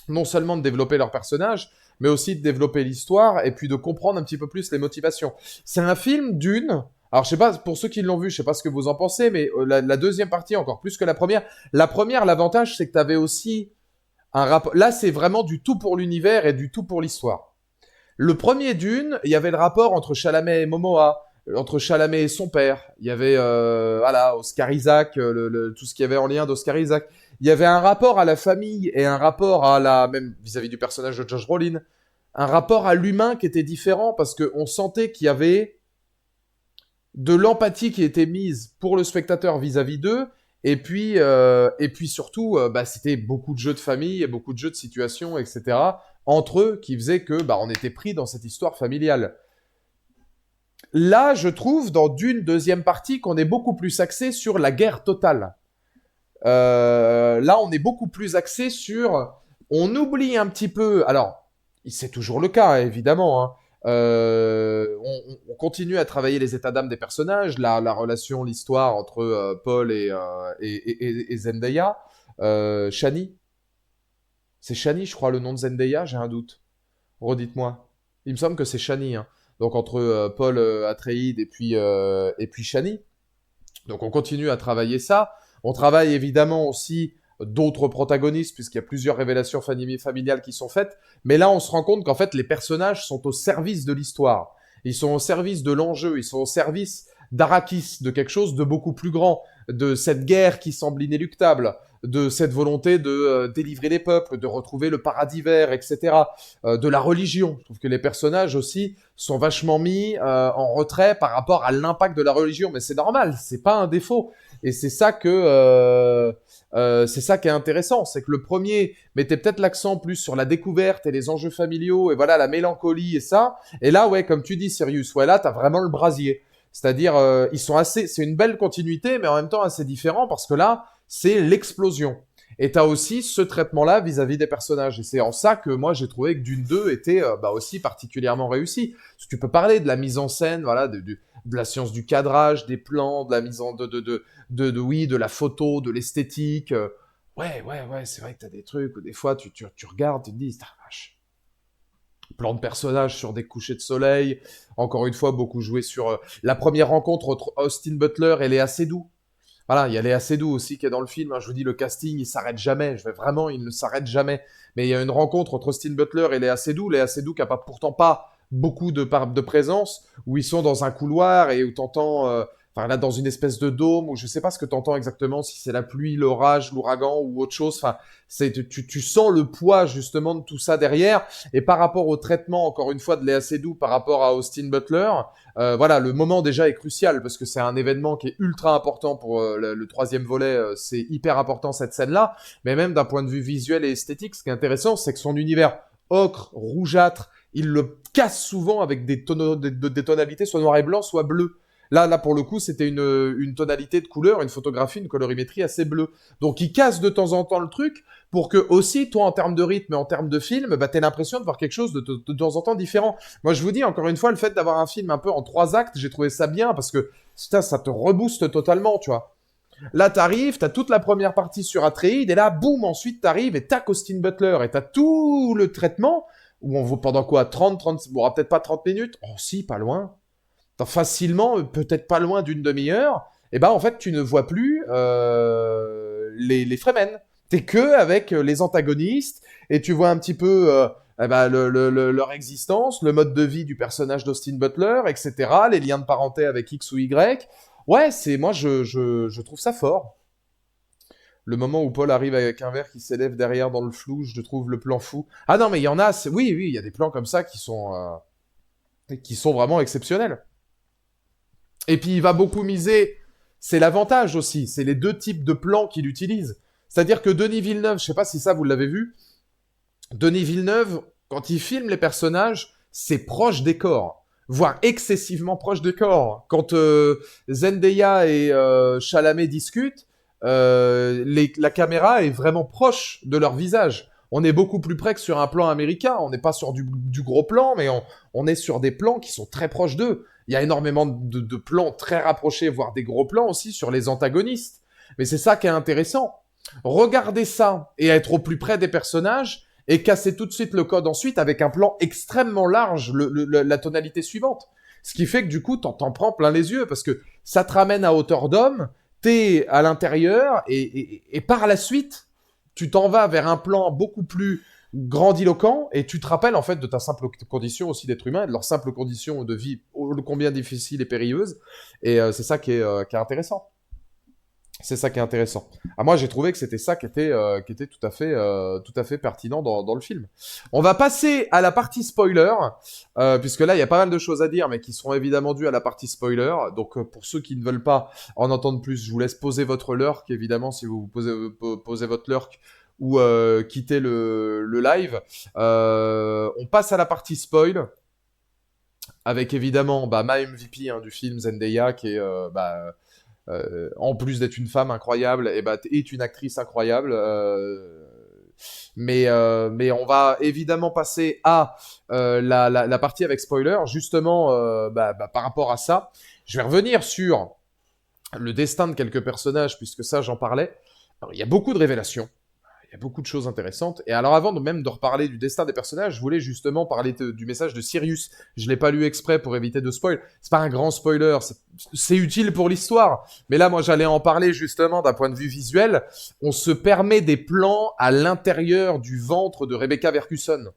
non seulement de développer leur personnage, mais aussi de développer l'histoire et puis de comprendre un petit peu plus les motivations. C'est un film d'une. Alors, je sais pas, pour ceux qui l'ont vu, je sais pas ce que vous en pensez, mais la deuxième partie, encore plus que la première. La première, l'avantage, c'est que tu avais aussi un rapport. Là, c'est vraiment du tout pour l'univers et du tout pour l'histoire. Le premier Dune, il y avait le rapport entre Chalamet et Momoa, entre Chalamet et son père. Il y avait voilà, Oscar Isaac, tout ce qu'il y avait en lien d'Oscar Isaac. Il y avait un rapport à la famille et un rapport à la même vis-à-vis du personnage de Josh Brolin, un rapport à l'humain qui était différent parce qu'on sentait qu'il y avait de l'empathie qui était mise pour le spectateur vis-à-vis d'eux. Et puis surtout, bah, c'était beaucoup de jeux de famille et beaucoup de jeux de situation, etc. entre eux qui faisaient que bah, on était pris dans cette histoire familiale. Là, je trouve, dans Dune deuxième partie, qu'on est beaucoup plus axé sur la guerre totale. Là, on est beaucoup plus axé sur... On oublie un petit peu... Alors, c'est toujours le cas, évidemment. Hein. On continue à travailler les états d'âme des personnages, la relation, l'histoire entre Paul et Zendaya. Shani. C'est Shani, je crois, le nom de Zendaya, j'ai un doute. Redites-moi. Il me semble que c'est Shani. Hein. Donc entre Paul Atreides et puis Shani. Donc on continue à travailler ça. On travaille évidemment aussi d'autres protagonistes puisqu'il y a plusieurs révélations familiales qui sont faites. Mais là on se rend compte qu'en fait les personnages sont au service de l'histoire. Ils sont au service de l'enjeu. Ils sont au service d'Arrakis, de quelque chose de beaucoup plus grand, de cette guerre qui semble inéluctable, de cette volonté de délivrer les peuples, de retrouver le paradis vert, etc. De la religion. Je trouve que les personnages aussi sont vachement mis en retrait par rapport à l'impact de la religion, mais c'est normal, c'est pas un défaut. Et c'est ça qui est intéressant, c'est que le premier mettait peut-être l'accent plus sur la découverte et les enjeux familiaux et voilà la mélancolie et ça. Et là, ouais, comme tu dis, Sirius, ouais, là, t'as vraiment le brasier. C'est-à-dire, ils sont assez, c'est une belle continuité, mais en même temps assez différent parce que là, c'est l'explosion. Et t'as aussi ce traitement-là vis-à-vis des personnages. Et c'est en ça que moi j'ai trouvé que Dune 2 était bah, aussi particulièrement réussi. Parce que tu peux parler de la mise en scène, voilà, de la science du cadrage, des plans, de la mise en oui, de la photo, de l'esthétique. Ouais, c'est vrai que t'as des trucs où des fois tu regardes, tu te dis, ah, vache. Plan de personnage sur des couchers de soleil, encore une fois, beaucoup joué sur la première rencontre entre Austin Butler et Léa Seydoux. Voilà, il y a Léa Seydoux aussi qui est dans le film, hein. Je vous dis, le casting, il s'arrête jamais. Il ne s'arrête jamais. Mais il y a une rencontre entre Austin Butler et Léa Seydoux qui a pourtant pas beaucoup de présence, où ils sont dans un couloir et où t'entends, enfin là, dans une espèce de dôme, où je sais pas ce que t'entends exactement, si c'est la pluie, l'orage, l'ouragan ou autre chose. Enfin, tu sens le poids justement de tout ça derrière. Et par rapport au traitement, encore une fois, de Léa Seydoux par rapport à Austin Butler, voilà, le moment déjà est crucial parce que c'est un événement qui est ultra important pour le troisième volet. C'est hyper important cette scène-là, mais même d'un point de vue visuel et esthétique, ce qui est intéressant, c'est que son univers ocre, rougeâtre, il le casse souvent avec des tonalités soit noir et blanc, soit bleu. Là, pour le coup, c'était une tonalité de couleur, une photographie, une colorimétrie assez bleue. Donc, il casse de temps en temps le truc pour que aussi, toi, en termes de rythme et en termes de film, bah, t'aies l'impression de voir quelque chose de temps en temps différent. Moi, je vous dis, encore une fois, le fait d'avoir un film un peu en 3 actes, j'ai trouvé ça bien parce que ça te rebooste totalement, tu vois. Là, t'arrives, t'as toute la première partie sur Atreides, et là, boum, ensuite t'arrives et t'as Austin Butler, et t'as tout le traitement, où on vaut pendant quoi 30, bon, peut-être pas 30 minutes, oh si, pas loin, facilement, peut-être pas loin d'une demi-heure, et ben en fait, tu ne vois plus les Fremen. T'es que avec les antagonistes, et tu vois un petit peu leur existence, le mode de vie du personnage d'Austin Butler, etc., les liens de parenté avec X ou Y. Ouais, moi, je trouve ça fort. Le moment où Paul arrive avec un verre qui s'élève derrière dans le flou, je trouve le plan fou. Ah non, mais il y en a, oui, il y a des plans comme ça qui sont vraiment exceptionnels. Et puis il va beaucoup miser, c'est l'avantage aussi, c'est les deux types de plans qu'il utilise. C'est-à-dire que Denis Villeneuve, je sais pas si ça vous l'avez vu, Denis Villeneuve, quand il filme les personnages, c'est proche des corps, voire excessivement proche des corps. Quand Zendaya et Chalamet discutent, la caméra est vraiment proche de leur visage. On est beaucoup plus près que sur un plan américain. On n'est pas sur du gros plan, mais on est sur des plans qui sont très proches d'eux. Il y a énormément de plans très rapprochés, voire des gros plans aussi sur les antagonistes. Mais c'est ça qui est intéressant. Regarder ça et être au plus près des personnages et casser tout de suite le code ensuite avec un plan extrêmement large, la tonalité suivante. Ce qui fait que du coup, t'en prends plein les yeux parce que ça te ramène à hauteur d'homme, t'es à l'intérieur et par la suite, tu t'en vas vers un plan beaucoup plus grandiloquent et tu te rappelles en fait de ta simple condition aussi d'être humain et de leur simple condition de vie combien difficile et périlleuse. Et c'est ça qui est intéressant. C'est ça qui est intéressant. Ah, moi, j'ai trouvé que c'était ça qui était tout à fait pertinent dans le film. On va passer à la partie spoiler, puisque là, il y a pas mal de choses à dire, mais qui seront évidemment dues à la partie spoiler. Donc, pour ceux qui ne veulent pas en entendre plus, je vous laisse poser votre lurk, évidemment, si vous posez votre lurk ou quitter le live. On passe à la partie spoil, avec évidemment ma MVP du film, Zendaya, qui est en plus d'être une femme incroyable, et est une actrice incroyable. Mais on va évidemment passer à la partie avec spoiler, justement par rapport à ça. Je vais revenir sur le destin de quelques personnages, puisque ça, j'en parlais. Alors, il y a beaucoup de révélations. Il y a beaucoup de choses intéressantes. Et alors, avant même de reparler du destin des personnages, je voulais justement parler du message de Sirius. Je l'ai pas lu exprès pour éviter de spoil. C'est pas un grand spoiler, c'est utile pour l'histoire. Mais là, moi, j'allais en parler justement d'un point de vue visuel. On se permet des plans à l'intérieur du ventre de Rebecca Ferguson.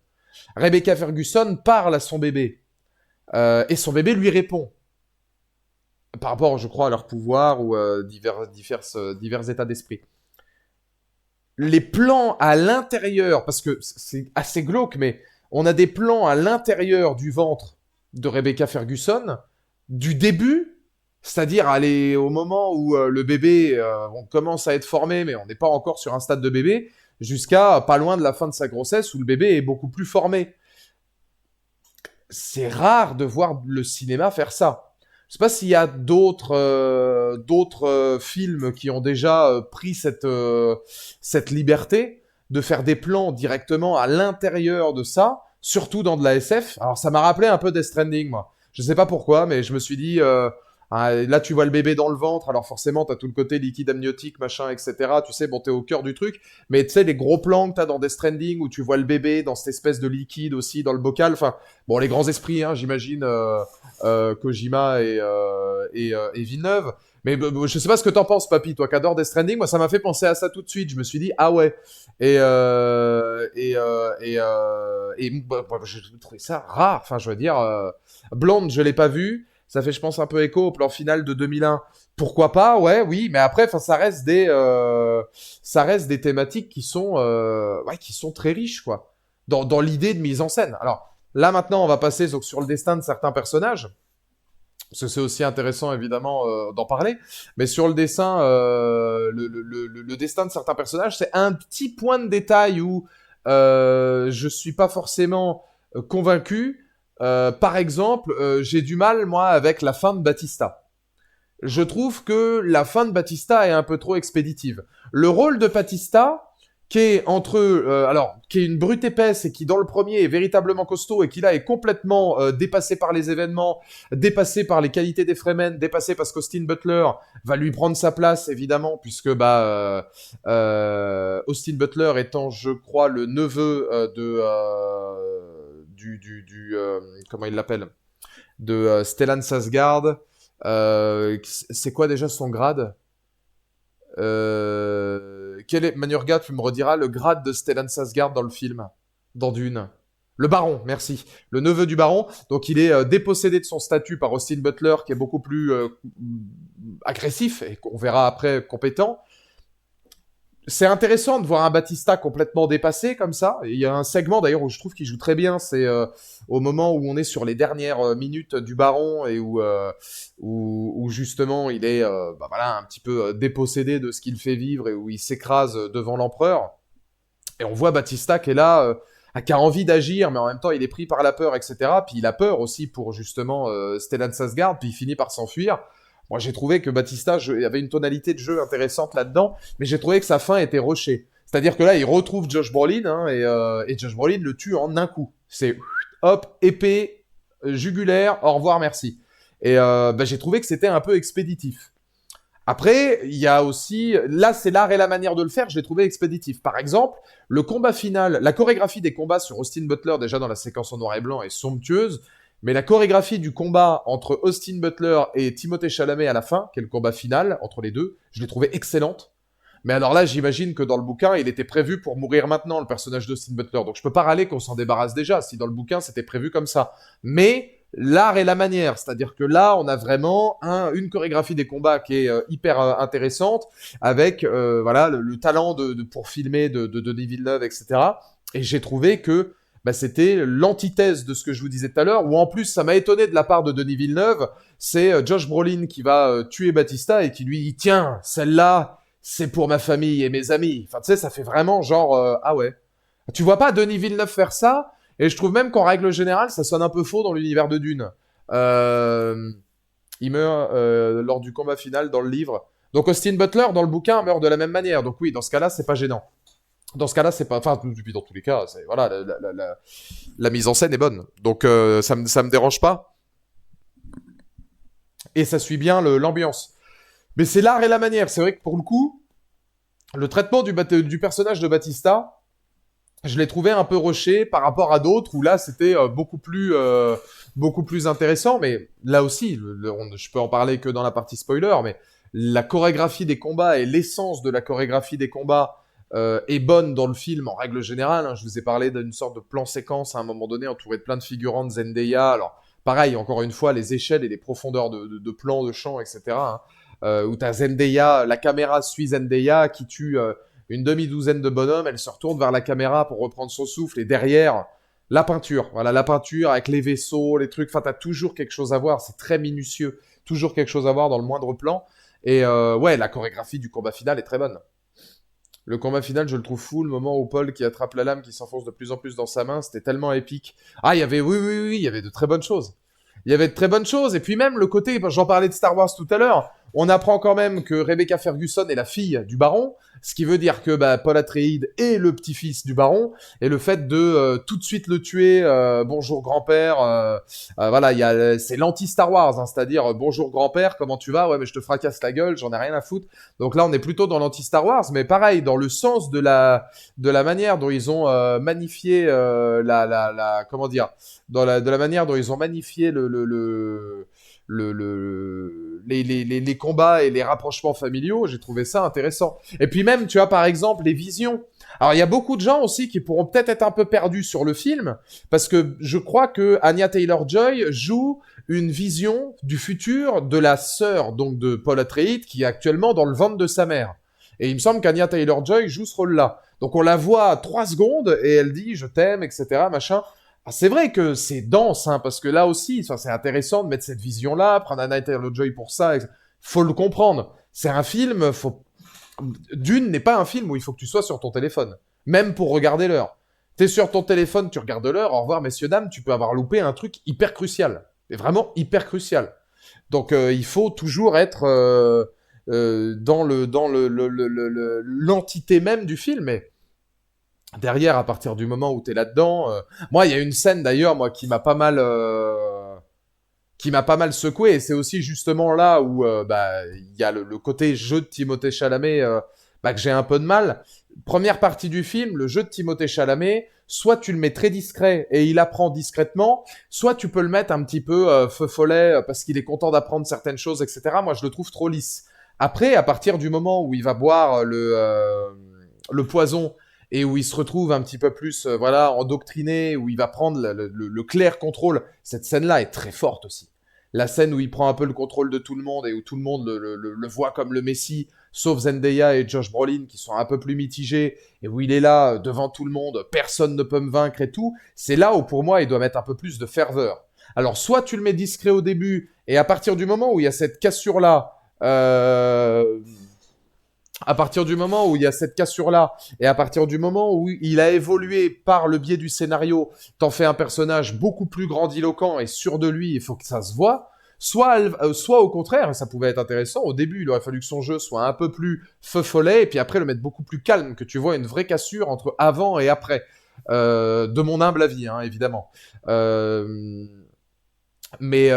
Rebecca Ferguson parle à son bébé. Et son bébé lui répond. Par rapport, je crois, à leur pouvoir ou divers états d'esprit. Les plans à l'intérieur, parce que c'est assez glauque, mais on a des plans à l'intérieur du ventre de Rebecca Ferguson, du début, c'est-à-dire aller au moment où le bébé, on commence à être formé, mais on n'est pas encore sur un stade de bébé, jusqu'à pas loin de la fin de sa grossesse, où le bébé est beaucoup plus formé. C'est rare de voir le cinéma faire ça. Je sais pas s'il y a d'autres films qui ont déjà pris cette liberté de faire des plans directement à l'intérieur de ça, surtout dans de la SF. Alors ça m'a rappelé un peu Death Stranding, moi. Je sais pas pourquoi, mais je me suis dit Ah, là, tu vois le bébé dans le ventre, alors forcément, t'as tout le côté liquide amniotique, machin, etc. Tu sais, bon, t'es au cœur du truc. Mais tu sais, les gros plans que t'as dans Death Stranding, où tu vois le bébé dans cette espèce de liquide aussi, dans le bocal. Enfin, bon, les grands esprits, hein, j'imagine, Kojima et Villeneuve. Mais je sais pas ce que t'en penses, papy, toi qui adore Death Stranding. Moi, ça m'a fait penser à ça tout de suite. Je me suis dit, ah ouais. J'ai trouvé ça rare. Enfin, je veux dire, Blonde, je l'ai pas vu. Ça fait, je pense, un peu écho au plan final de 2001. Pourquoi pas, ouais, oui, mais après, enfin, ça reste des thématiques qui sont très riches, quoi, dans l'idée de mise en scène. Alors, là, maintenant, on va passer donc, sur le destin de certains personnages, parce que c'est aussi intéressant, évidemment, d'en parler, mais sur le dessin, le destin de certains personnages, c'est un petit point de détail où je suis pas forcément convaincu. Par exemple, j'ai du mal, moi, avec la fin de Batista. Je trouve que la fin de Batista est un peu trop expéditive. Le rôle de Batista, qui est une brute épaisse et qui dans le premier est véritablement costaud et qui là est complètement dépassé par les événements, dépassé par les qualités des Fremen, dépassé parce qu'Austin Butler va lui prendre sa place évidemment puisque Austin Butler étant je crois le neveu comment il l'appelle de Stellan Skarsgård. C'est quoi déjà son grade? Quel est Manurga, tu me rediras le grade de Stellan Skarsgård dans le film, dans Dune. Le baron, merci. Le neveu du baron. Donc il est dépossédé de son statut par Austin Butler, qui est beaucoup plus agressif et qu'on verra après compétent. C'est intéressant de voir un Batista complètement dépassé comme ça. Il y a un segment d'ailleurs où je trouve qu'il joue très bien, c'est au moment où on est sur les dernières minutes du Baron et où justement il est voilà, un petit peu dépossédé de ce qu'il fait vivre et où il s'écrase devant l'empereur. Et on voit Batista qui est là, qui a envie d'agir, mais en même temps il est pris par la peur, etc. Puis il a peur aussi pour justement Stellan Skarsgård, puis il finit par s'enfuir. Moi, j'ai trouvé que Batista il y avait une tonalité de jeu intéressante là-dedans, mais j'ai trouvé que sa fin était rushée. C'est-à-dire que là, il retrouve Josh Brolin, hein, et Josh Brolin le tue en un coup. C'est hop, épée, jugulaire, au revoir, merci. Et j'ai trouvé que c'était un peu expéditif. Après, il y a aussi, là, c'est l'art et la manière de le faire, je l'ai trouvé expéditif. Par exemple, le combat final, la chorégraphie des combats sur Austin Butler, déjà dans la séquence en noir et blanc, est somptueuse. Mais la chorégraphie du combat entre Austin Butler et Timothée Chalamet à la fin, qui est le combat final entre les deux, je l'ai trouvé excellente. Mais alors là, j'imagine que dans le bouquin, il était prévu pour mourir maintenant, le personnage d'Austin Butler. Donc je peux pas râler qu'on s'en débarrasse déjà, si dans le bouquin, c'était prévu comme ça. Mais l'art et la manière, c'est-à-dire que là, on a vraiment une chorégraphie des combats qui est hyper intéressante, avec voilà le talent pour filmer de Denis Villeneuve, etc. Et j'ai trouvé que c'était l'antithèse de ce que je vous disais tout à l'heure, où en plus, ça m'a étonné de la part de Denis Villeneuve, c'est Josh Brolin qui va tuer Batista et qui lui dit « Tiens, celle-là, c'est pour ma famille et mes amis. » Enfin, tu sais, ça fait vraiment genre ah ouais. Tu vois pas Denis Villeneuve faire ça, et je trouve même qu'en règle générale, ça sonne un peu faux dans l'univers de Dune. Il meurt lors du combat final dans le livre. Donc Austin Butler, dans le bouquin, meurt de la même manière. Donc oui, dans ce cas-là, c'est pas gênant. Dans ce cas-là, c'est pas. Enfin, dans tous les cas, voilà, la mise en scène est bonne. Donc, ça me dérange pas. Et ça suit bien l'ambiance. Mais c'est l'art et la manière. C'est vrai que pour le coup, le traitement du personnage de Batista, je l'ai trouvé un peu rushé par rapport à d'autres où là, c'était beaucoup plus intéressant. Mais là aussi, je peux en parler que dans la partie spoiler, mais la chorégraphie des combats et l'essence de la chorégraphie des combats est bonne dans le film en règle générale. Hein. Je vous ai parlé d'une sorte de plan-séquence à un moment donné entouré de plein de figurants de Zendaya. Alors, pareil, encore une fois, les échelles et les profondeurs de plans, de champs, etc. Hein, où t'as Zendaya, la caméra suit Zendaya qui tue une demi-douzaine de bonhommes. Elle se retourne vers la caméra pour reprendre son souffle et derrière, la peinture. Voilà, la peinture avec les vaisseaux, les trucs. Enfin, t'as toujours quelque chose à voir. C'est très minutieux. Toujours quelque chose à voir dans le moindre plan. Et ouais, la chorégraphie du combat final est très bonne. Le combat final, je le trouve fou. Le moment où Paul qui attrape la lame, qui s'enfonce de plus en plus dans sa main, c'était tellement épique. Ah, il y avait, oui, il y avait de très bonnes choses. Il y avait de très bonnes choses. Et puis même le côté, j'en parlais de Star Wars tout à l'heure, On apprend quand même que Rebecca Ferguson est la fille du baron, ce qui veut dire que Paul Atreides est le petit-fils du baron, et le fait de tout de suite le tuer, bonjour grand-père, voilà, c'est l'anti-Star Wars, hein, c'est-à-dire bonjour grand-père, comment tu vas? Ouais, mais je te fracasse la gueule, j'en ai rien à foutre. Donc là, on est plutôt dans l'anti-Star Wars, mais pareil, dans le sens de la manière dont ils ont magnifié comment dire, de la manière dont ils ont magnifié les combats et les rapprochements familiaux, j'ai trouvé ça intéressant. Et puis même, tu vois, par exemple, les visions. Alors, il y a beaucoup de gens aussi qui pourront peut-être être un peu perdus sur le film, parce que je crois que Anya Taylor-Joy joue une vision du futur de la sœur, donc de Paul Atreides, qui est actuellement dans le ventre de sa mère. Et il me semble qu'Anya Taylor-Joy joue ce rôle-là. Donc on la voit 3 secondes et elle dit « je t'aime », etc., machin. Ah, c'est vrai que c'est dense, hein, parce que là aussi, c'est intéressant de mettre cette vision-là, prendre Anya Taylor-Joy pour ça. Faut le comprendre. C'est un film, Dune n'est pas un film où il faut que tu sois sur ton téléphone, même pour regarder l'heure. T'es sur ton téléphone, tu regardes l'heure, au revoir messieurs, dames, tu peux avoir loupé un truc hyper crucial. Et vraiment hyper crucial. Donc il faut toujours être dans l'entité même du film. Mais derrière, à partir du moment où t'es là-dedans... Moi, il y a une scène d'ailleurs, moi, qui m'a pas mal secoué, et c'est aussi justement là où il y a le côté jeu de Timothée Chalamet que j'ai un peu de mal. Première partie du film, le jeu de Timothée Chalamet, soit tu le mets très discret et il apprend discrètement, soit tu peux le mettre un petit peu feu follet parce qu'il est content d'apprendre certaines choses, etc. Moi, je le trouve trop lisse. Après, à partir du moment où il va boire le poison et où il se retrouve un petit peu plus voilà, endoctriné, où il va prendre le clair contrôle, cette scène-là est très forte aussi. La scène où il prend un peu le contrôle de tout le monde et où tout le monde le voit comme le Messie, sauf Zendaya et Josh Brolin qui sont un peu plus mitigés, et où il est là devant tout le monde, personne ne peut me vaincre et tout, c'est là où pour moi il doit mettre un peu plus de ferveur. Alors soit tu le mets discret au début, et à partir du moment où il y a cette cassure-là, à partir du moment où il y a cette cassure-là, et à partir du moment où il a évolué par le biais du scénario, t'en fais un personnage beaucoup plus grandiloquent et sûr de lui, il faut que ça se voit. Soit au contraire, ça pouvait être intéressant, au début il aurait fallu que son jeu soit un peu plus feu follet, et puis après le mettre beaucoup plus calme, que tu vois une vraie cassure entre avant et après. De mon humble avis, hein, évidemment. Mais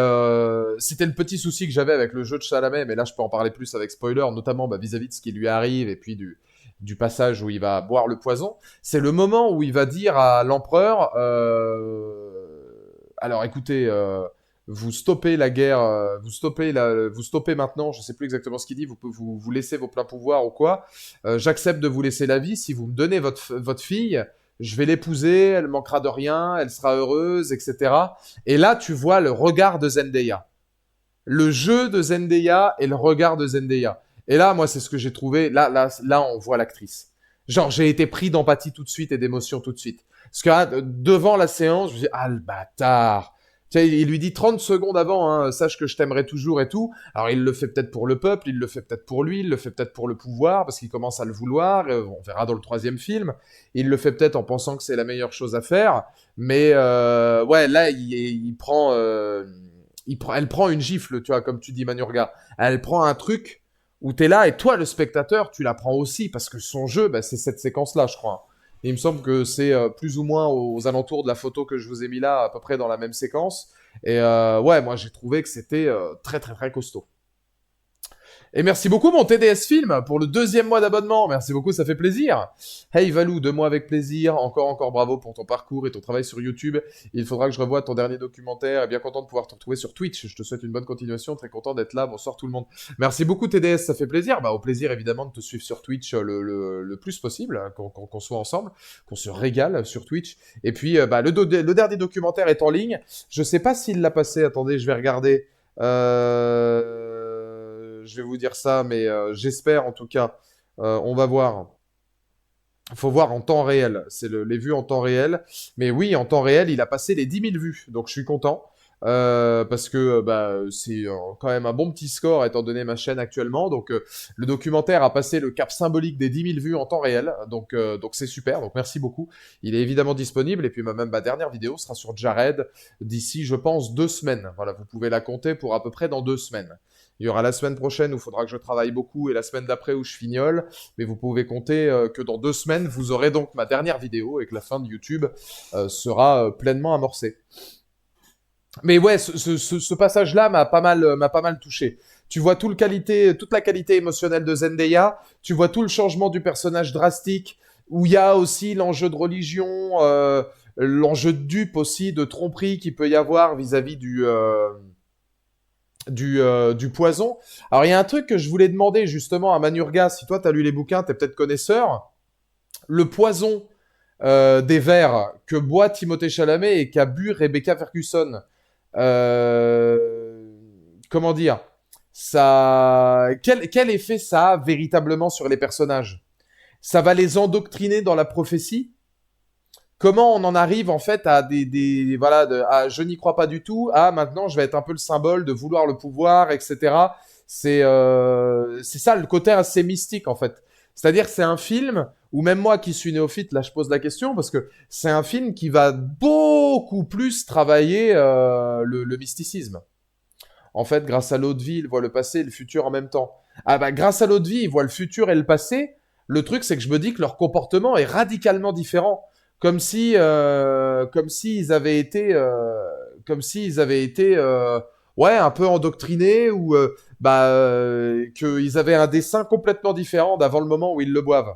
c'était le petit souci que j'avais avec le jeu de Chalamet, mais là je peux en parler plus avec spoiler, notamment vis-à-vis de ce qui lui arrive et puis du passage où il va boire le poison. C'est le moment où il va dire à l'empereur alors écoutez, vous stoppez la guerre, vous stoppez maintenant, je sais plus exactement ce qu'il dit, vous laissez vos pleins pouvoirs ou quoi. J'accepte de vous laisser la vie si vous me donnez votre fille. Je vais l'épouser, elle manquera de rien, elle sera heureuse, etc. Et là, tu vois le regard de Zendaya. Le jeu de Zendaya et le regard de Zendaya. Et là, moi, c'est ce que j'ai trouvé. Là, on voit l'actrice. Genre, j'ai été pris d'empathie tout de suite et d'émotion tout de suite. Parce que devant la séance, je me dis, ah, le bâtard. Tu sais, il lui dit 30 secondes avant, hein, sache que je t'aimerai toujours et tout. Alors, il le fait peut-être pour le peuple, il le fait peut-être pour lui, il le fait peut-être pour le pouvoir, parce qu'il commence à le vouloir. On verra dans le 3e film. Il le fait peut-être en pensant que c'est la meilleure chose à faire. Mais, ouais, là, il prend... elle prend une gifle, tu vois, comme tu dis, Manurga. Elle prend un truc où t'es là, et toi, le spectateur, tu la prends aussi, parce que son jeu, c'est cette séquence-là, je crois. Et il me semble que c'est plus ou moins aux alentours de la photo que je vous ai mis là, à peu près dans la même séquence. Et ouais, moi, j'ai trouvé que c'était très, très, très costaud. Et merci beaucoup mon TDS Film pour le 2e mois d'abonnement. Merci beaucoup, ça fait plaisir. Hey Valou, 2 mois avec plaisir. Encore bravo pour ton parcours et ton travail sur YouTube. Il faudra que je revoie ton dernier documentaire. Bien content de pouvoir te retrouver sur Twitch. Je te souhaite une bonne continuation. Très content d'être là. Bonsoir tout le monde. Merci beaucoup TDS, ça fait plaisir. Au plaisir évidemment de te suivre sur Twitch le plus possible, hein, qu'on soit ensemble, qu'on se régale sur Twitch. Et puis le dernier documentaire est en ligne. Je sais pas s'il l'a passé. Attendez, je vais regarder. Je vais vous dire ça, mais j'espère en tout cas. On va voir. Il faut voir en temps réel. C'est les vues en temps réel. Mais oui, en temps réel, il a passé les 10 000 vues. Donc je suis content. Parce que c'est quand même un bon petit score étant donné ma chaîne actuellement. Donc le documentaire a passé le cap symbolique des 10 000 vues en temps réel. Donc c'est super. Donc merci beaucoup. Il est évidemment disponible. Et puis même ma dernière vidéo sera sur Jared d'ici, je pense, 2 semaines. Voilà, vous pouvez la compter pour à peu près dans 2 semaines. Il y aura la semaine prochaine où il faudra que je travaille beaucoup et la semaine d'après où je fignole. Mais vous pouvez compter que dans 2 semaines, vous aurez donc ma dernière vidéo et que la fin de YouTube sera pleinement amorcée. Mais ouais, ce passage-là m'a pas mal touché. Tu vois toute la qualité émotionnelle de Zendaya, tu vois tout le changement du personnage drastique, où il y a aussi l'enjeu de religion, l'enjeu de dupe aussi, de tromperie qu'il peut y avoir vis-à-vis du poison. Alors il y a un truc que je voulais demander justement à Manurga, si toi t'as lu les bouquins, t'es peut-être connaisseur. Le poison des vers que boit Timothée Chalamet et qu'a bu Rebecca Ferguson. Euh, comment dire quel effet ça a véritablement sur les personnages? Ça va les endoctriner dans la prophétie? Comment on en arrive en fait à à je n'y crois pas du tout, à maintenant je vais être un peu le symbole de vouloir le pouvoir, etc. C'est ça le côté assez mystique en fait. C'est-à-dire que c'est un film où même moi qui suis néophyte, là je pose la question parce que c'est un film qui va beaucoup plus travailler le mysticisme. En fait, grâce à l'eau de vie, il voit le passé et le futur en même temps. Ah bah grâce à l'eau de vie, il voit le futur et le passé. Le truc, c'est que je me dis que leur comportement est radicalement différent, comme si ils avaient été, ouais, un peu endoctrinés ou qu'ils avaient un dessin complètement différent d'avant le moment où ils le boivent.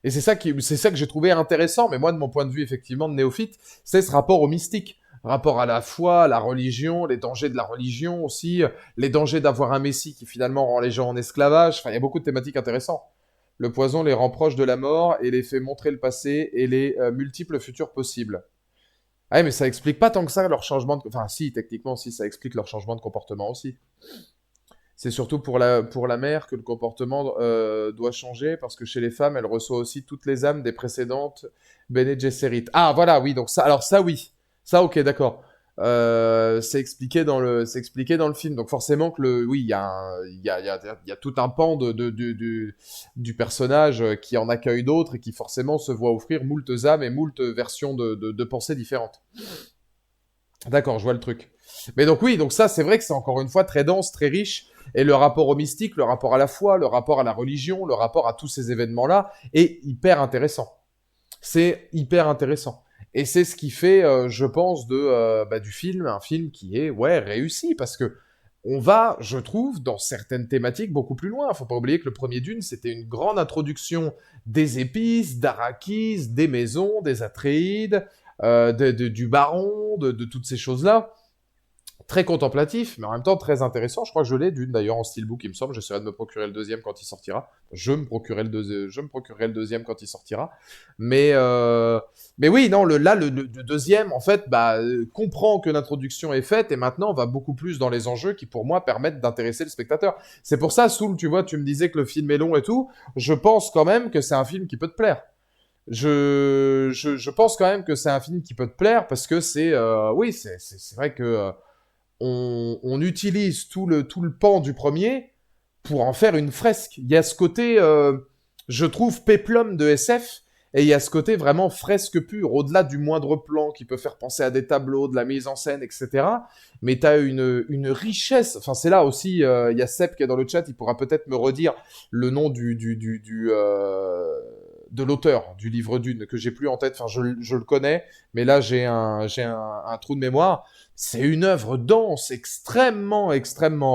Et c'est ça que j'ai trouvé intéressant, mais moi, de mon point de vue, effectivement, de néophyte, c'est ce rapport au mystique. Rapport à la foi, à la religion, les dangers de la religion aussi, les dangers d'avoir un messie qui finalement rend les gens en esclavage. Enfin, il y a beaucoup de thématiques intéressantes. Le poison les rend proches de la mort et les fait montrer le passé et les multiples futurs possibles. Ah ouais, mais ça explique pas tant que ça leur changement de... Enfin, si, techniquement, si, ça explique leur changement de comportement aussi. C'est surtout pour la mère que le comportement doit changer, parce que chez les femmes, elle reçoit aussi toutes les âmes des précédentes Bene Gesserit. Ah, voilà, oui, donc ça, alors ça, oui. Ça, ok, d'accord. C'est expliqué dans le film. Donc forcément que oui, il y a tout un pan du personnage qui en accueille d'autres et qui forcément se voit offrir moult âmes et moult versions de pensées différentes. D'accord, je vois le truc. Mais donc oui, donc ça, c'est vrai que c'est encore une fois très dense, très riche, et le rapport au mystique, le rapport à la foi, le rapport à la religion, le rapport à tous ces événements-là est hyper intéressant. C'est hyper intéressant. Et c'est ce qui fait, je pense, du film, un film qui est, ouais, réussi, parce que on va, je trouve, dans certaines thématiques beaucoup plus loin. Faut pas oublier que le premier Dune, c'était une grande introduction des épices, d'Arrakis, des maisons, des Atréides, du baron, de toutes ces choses-là. Très contemplatif, mais en même temps très intéressant. Je crois que je l'ai d'une d'ailleurs en steelbook, il me semble. J'essaierai de me procurer le deuxième quand il sortira. Je me procurerai le deuxième quand il sortira. Mais oui, non, le deuxième, en fait, comprend que l'introduction est faite et maintenant on va beaucoup plus dans les enjeux qui, pour moi, permettent d'intéresser le spectateur. C'est pour ça, Soul, tu vois, tu me disais que le film est long et tout. Je pense quand même que c'est un film qui peut te plaire. Je pense quand même que c'est un film qui peut te plaire parce que oui, c'est vrai que on utilise tout le pan du premier pour en faire une fresque. Il y a ce côté, je trouve, péplum de SF, et il y a ce côté vraiment fresque pure, au-delà du moindre plan qui peut faire penser à des tableaux, de la mise en scène, etc. Mais tu as une richesse. Enfin, c'est là aussi, il y a Seb qui est dans le chat, il pourra peut-être me redire le nom de l'auteur du livre Dune, que j'ai plus en tête. Enfin, je le connais, mais là, j'ai un trou de mémoire. C'est une œuvre dense, extrêmement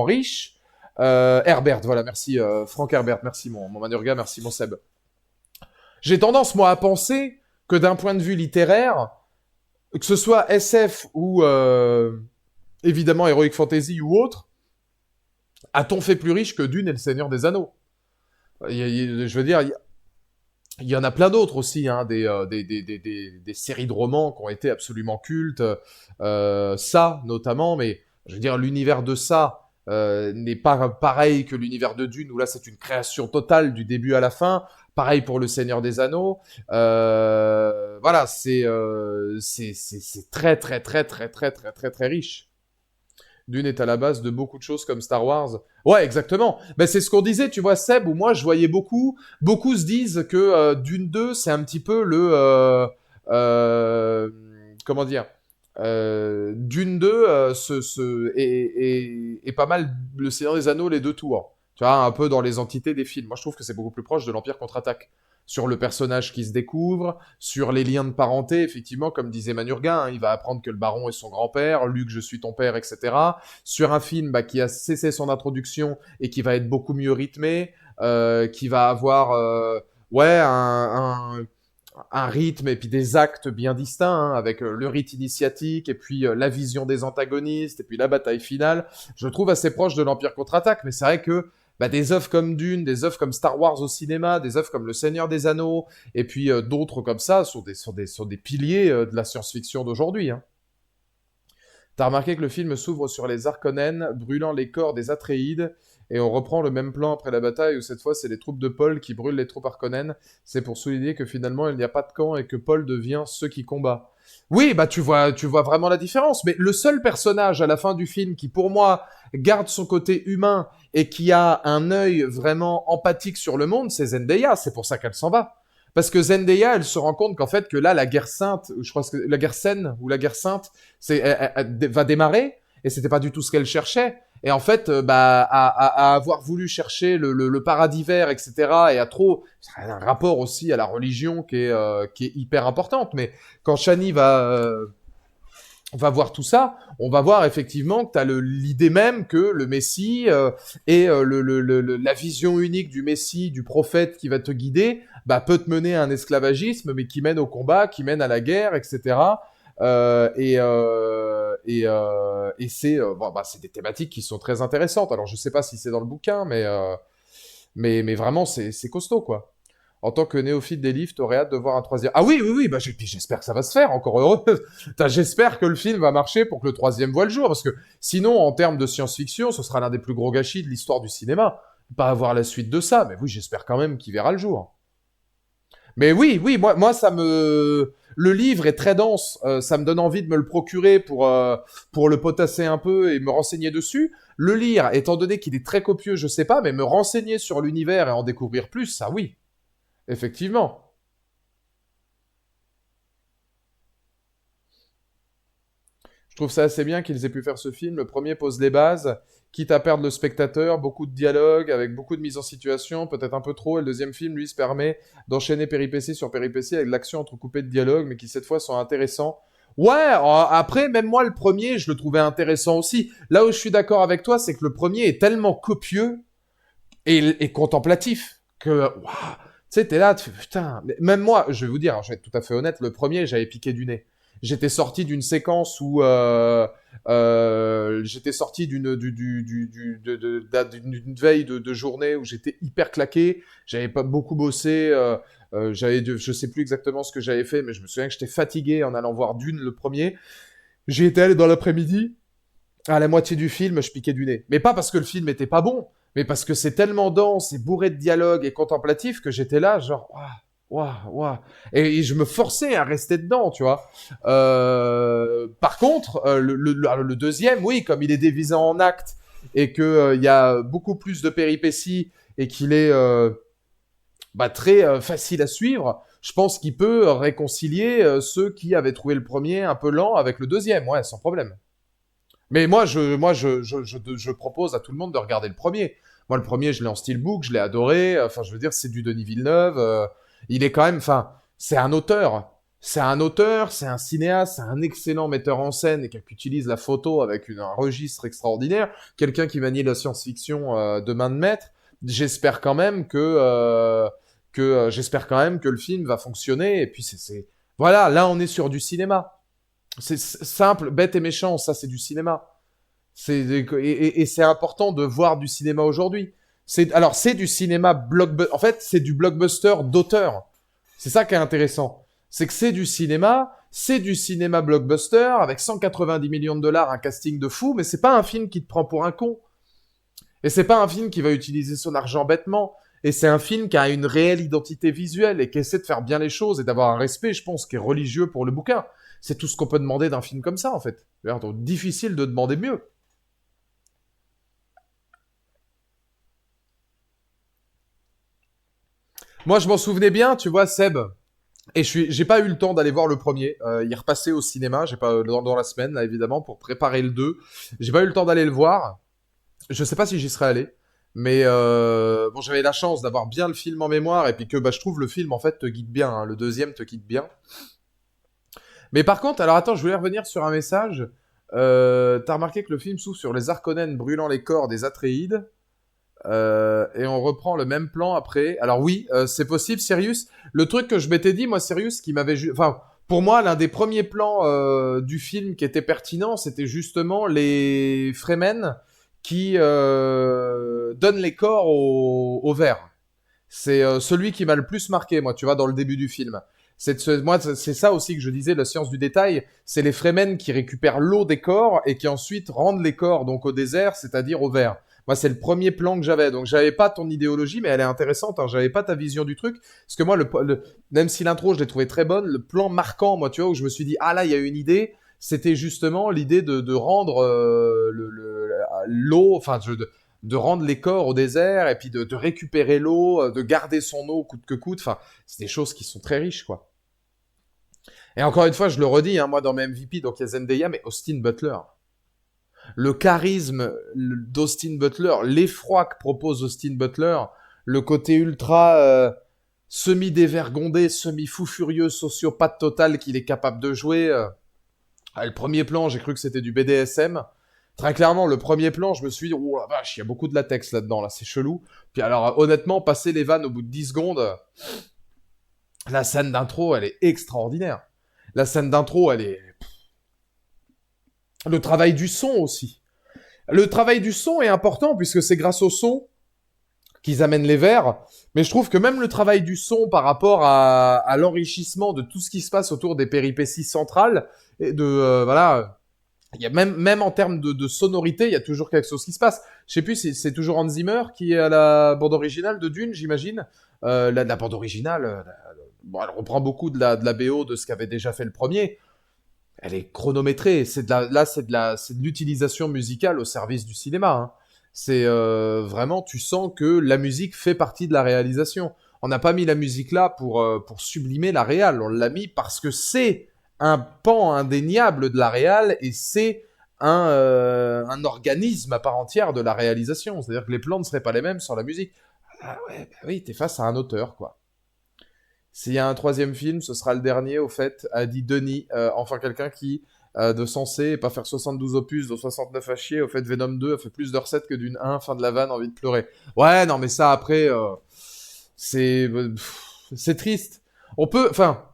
riche. Herbert, voilà, merci. Franck Herbert, merci mon Manurga, merci mon Seb. J'ai tendance, moi, à penser que d'un point de vue littéraire, que ce soit SF ou évidemment Heroic Fantasy ou autre, a-t-on fait plus riche que Dune et le Seigneur des Anneaux? Je veux dire, il y en a plein d'autres aussi, hein, des séries de romans qui ont été absolument cultes, ça notamment, mais je veux dire, l'univers de ça n'est pas pareil que l'univers de Dune, où là c'est une création totale du début à la fin. Pareil pour le Seigneur des Anneaux. Voilà, c'est très riche. Dune est à la base de beaucoup de choses comme Star Wars. Ouais, exactement. Ben, c'est ce qu'on disait, tu vois, Seb, où moi je voyais beaucoup se disent que Dune 2, c'est un petit peu comment dire, Dune 2 est pas mal Le Seigneur des Anneaux, les deux tours. Tu vois, un peu dans les entités des films. Moi, je trouve que c'est beaucoup plus proche de l'Empire contre-attaque. Sur le personnage qui se découvre, sur les liens de parenté, effectivement, comme disait Manurgain, hein, il va apprendre que le baron est son grand-père, Luc, je suis ton père, etc. Sur un film bah, qui a cessé son introduction et qui va être beaucoup mieux rythmé, qui va avoir ouais, un rythme et puis des actes bien distincts, hein, avec le rite initiatique et puis la vision des antagonistes et puis la bataille finale, je trouve assez proche de l'Empire contre-attaque. Mais c'est vrai que bah, des œuvres comme Dune, des œuvres comme Star Wars au cinéma, des œuvres comme Le Seigneur des Anneaux et puis d'autres comme ça sont des piliers de la science-fiction d'aujourd'hui. Hein. T'as remarqué que le film s'ouvre sur les Harkonnen brûlant les corps des Atréides, et on reprend le même plan après la bataille où cette fois c'est les troupes de Paul qui brûlent les troupes Harkonnen. C'est pour souligner que finalement il n'y a pas de camp et que Paul devient ceux qui combat. Oui, bah tu vois vraiment la différence. Mais le seul personnage à la fin du film qui pour moi garde son côté humain et qui a un œil vraiment empathique sur le monde, c'est Zendaya. C'est pour ça qu'elle s'en va. Parce que Zendaya, elle se rend compte qu'en fait, que là, la guerre sainte, je crois que la guerre saine ou la guerre sainte, va démarrer, et c'était pas du tout ce qu'elle cherchait. Et en fait, bah, à avoir voulu chercher le paradis vert, etc., et à trop, ça a un rapport aussi à la religion qui est hyper importante. Mais quand Shani va voir tout ça, on va voir effectivement que tu as l'idée même que le Messie et la vision unique du Messie, du prophète qui va te guider, bah, peut te mener à un esclavagisme, mais qui mène au combat, qui mène à la guerre, etc. Et bon, bah, c'est des thématiques qui sont très intéressantes. Alors je sais pas si c'est dans le bouquin, mais vraiment c'est costaud quoi. En tant que néophyte des livres, t'aurais hâte de voir un troisième. Ah oui, oui, oui, bah puis j'espère que ça va se faire, encore heureux. J'espère que le film va marcher pour que le troisième voit le jour, parce que sinon, en termes de science-fiction, ce sera l'un des plus gros gâchis de l'histoire du cinéma. Pas avoir la suite de ça, mais oui, j'espère quand même qu'il verra le jour. Mais oui, oui, moi, ça me... Le livre est très dense, ça me donne envie de me le procurer pour le potasser un peu et me renseigner dessus. Le lire, étant donné qu'il est très copieux, je sais pas, mais me renseigner sur l'univers et en découvrir plus, ça oui, effectivement. Je trouve ça assez bien qu'ils aient pu faire ce film. Le premier pose les bases, quitte à perdre le spectateur, beaucoup de dialogue, avec beaucoup de mise en situation, peut-être un peu trop. Et le deuxième film, lui, se permet d'enchaîner péripéties sur péripéties avec l'action entrecoupée de dialogues, mais qui cette fois sont intéressants. Ouais, après, même moi, le premier, je le trouvais intéressant aussi. Là où je suis d'accord avec toi, c'est que le premier est tellement copieux et contemplatif que, waouh, tu sais, t'es là, tu fais, putain, même moi, je vais vous dire, hein, je vais être tout à fait honnête, le premier, j'avais piqué du nez. J'étais sorti d'une séquence où j'étais sorti d'une veille de journée où j'étais hyper claqué, j'avais pas beaucoup bossé, je sais plus exactement ce que j'avais fait, mais je me souviens que j'étais fatigué en allant voir Dune le premier. J'y étais allé dans l'après-midi, à la moitié du film, je piquais du nez. Mais pas parce que le film était pas bon, mais parce que c'est tellement dense et bourré de dialogue et contemplatif que j'étais là, genre, waouh, waouh, waouh. Et je me forçais à rester dedans, tu vois. Par contre, le deuxième, oui, comme il est divisé en actes et que il y a beaucoup plus de péripéties et qu'il est bah, très facile à suivre, je pense qu'il peut réconcilier ceux qui avaient trouvé le premier un peu lent avec le deuxième, ouais, sans problème. Mais je propose à tout le monde de regarder le premier. Moi, le premier, je l'ai en steelbook, je l'ai adoré. Enfin, je veux dire, c'est du Denis Villeneuve. Il est quand même, enfin, c'est un auteur. C'est un auteur, c'est un cinéaste, c'est un excellent metteur en scène et qui utilise la photo avec un registre extraordinaire. Quelqu'un qui manie la science-fiction de main de maître. J'espère quand même j'espère quand même que le film va fonctionner. Et puis voilà, là, on est sur du cinéma. C'est simple, bête et méchant, ça c'est du cinéma. Et c'est important de voir du cinéma aujourd'hui. Alors c'est du cinéma blockbuster. En fait, c'est du blockbuster d'auteur. C'est ça qui est intéressant. C'est que c'est du cinéma blockbuster avec 190 millions de dollars, un casting de fou, mais c'est pas un film qui te prend pour un con. Et c'est pas un film qui va utiliser son argent bêtement. Et c'est un film qui a une réelle identité visuelle et qui essaie de faire bien les choses et d'avoir un respect, je pense, qui est religieux pour le bouquin. C'est tout ce qu'on peut demander d'un film comme ça, en fait. Donc, difficile de demander mieux. Moi, je m'en souvenais bien, tu vois, Seb. Et j'ai pas eu le temps d'aller voir le premier. Il est repassé au cinéma, j'ai pas dans la semaine, là, évidemment, pour préparer le 2. J'ai pas eu le temps d'aller le voir. Je sais pas si j'y serais allé. Mais bon, j'avais la chance d'avoir bien le film en mémoire et puis que bah, je trouve le film en fait te guide bien. Hein. Le deuxième te guide bien. Mais par contre, alors attends, je voulais revenir sur un message. T'as remarqué que le film s'ouvre sur les Harkonnen brûlant les corps des Atréides. Et on reprend le même plan après. Alors oui, c'est possible, Sirius. Le truc que je m'étais dit, moi, Sirius, qui m'avait... Enfin, pour moi, l'un des premiers plans du film qui était pertinent, c'était justement les Fremen qui donnent les corps aux vers. C'est celui qui m'a le plus marqué, moi, tu vois, dans le début du film. Moi, c'est ça aussi que je disais, la science du détail. C'est les Fremen qui récupèrent l'eau des corps et qui ensuite rendent les corps donc au désert, c'est-à-dire au vert. Moi, c'est le premier plan que j'avais. Donc, j'avais pas ton idéologie, mais elle est intéressante. Hein. J'avais pas ta vision du truc. Parce que moi, même si l'intro, je l'ai trouvé très bonne, le plan marquant, moi, tu vois, où je me suis dit, ah là, il y a une idée, c'était justement l'idée de rendre l'eau, enfin, de rendre les corps au désert et puis de récupérer l'eau, de garder son eau coûte que coûte. Enfin, c'est des choses qui sont très riches, quoi. Et encore une fois, je le redis, hein, moi, dans mes MVP, donc il y a Zendaya, mais Austin Butler. Le charisme d'Austin Butler, l'effroi que propose Austin Butler, le côté ultra semi-dévergondé, semi-fou furieux, sociopathe total qu'il est capable de jouer. Le premier plan, j'ai cru que c'était du BDSM. Très clairement, le premier plan, je me suis dit, oh la vache, il y a beaucoup de latex là-dedans, là, c'est chelou. Puis alors, honnêtement, passer les vannes au bout de 10 secondes, la scène d'intro, elle est extraordinaire. La scène d'intro, elle est... Le travail du son aussi. Le travail du son est important puisque c'est grâce au son qu'ils amènent les vers. Mais je trouve que même le travail du son par rapport à l'enrichissement de tout ce qui se passe autour des péripéties centrales et de voilà, il y a même en termes de sonorité, il y a toujours quelque chose qui se passe. Je sais plus, c'est toujours Hans Zimmer qui est à la bande originale de Dune, j'imagine. La bande originale, bon, elle reprend beaucoup de la BO de ce qu'avait déjà fait le premier. Elle est chronométrée. C'est de l'utilisation musicale au service du cinéma. Hein. C'est vraiment, tu sens que la musique fait partie de la réalisation. On n'a pas mis la musique là pour sublimer la réal. On l'a mis parce que c'est un pan indéniable de la réal et c'est un organisme à part entière de la réalisation. C'est-à-dire que les plans ne seraient pas les mêmes sans la musique. Ah ouais, bah oui, t'es face à un auteur, quoi. S'il y a un troisième film, ce sera le dernier, au fait, a dit Denis, enfin quelqu'un qui, de censé pas faire 72 opus, de 69 à chier, au fait Venom 2 a fait plus de recettes que d'une 1, fin de la vanne, envie de pleurer. Ouais, non mais ça après, c'est c'est triste. On peut, enfin,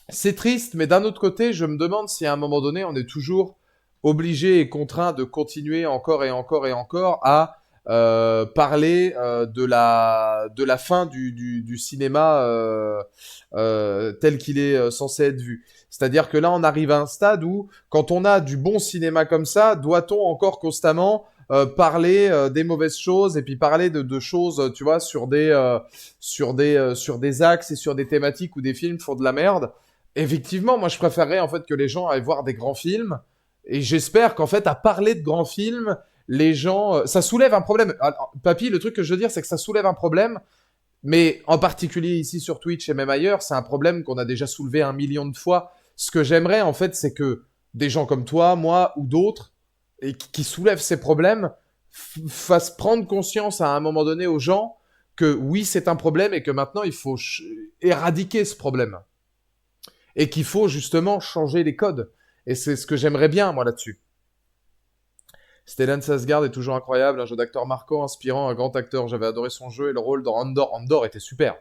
c'est triste, mais d'un autre côté, je me demande si à un moment donné, on est toujours obligé et contraint de continuer encore et encore et encore à parler de la fin du cinéma tel qu'il est censé être vu. C'est-à-dire que là, on arrive à un stade où, quand on a du bon cinéma comme ça, doit-on encore constamment parler des mauvaises choses et puis parler de choses, tu vois, sur des axes et sur des thématiques où des films font de la merde. Effectivement, moi je préférerais en fait que les gens aillent voir des grands films et j'espère qu'en fait à parler de grands films, les gens ça soulève un problème. Alors, papy, le truc que je veux dire c'est que ça soulève un problème, mais en particulier ici sur Twitch et même ailleurs, c'est un problème qu'on a déjà soulevé 1 million de fois. Ce que j'aimerais en fait, c'est que des gens comme toi, moi ou d'autres et qui soulèvent ces problèmes fassent prendre conscience à un moment donné aux gens que oui, c'est un problème et que maintenant il faut éradiquer ce problème et qu'il faut justement changer les codes. Et c'est ce que j'aimerais bien, moi, là-dessus. Stellan Skarsgård est toujours incroyable, un jeu d'acteur marquant, inspirant, un grand acteur. J'avais adoré son jeu et le rôle dans Andor. Andor était super.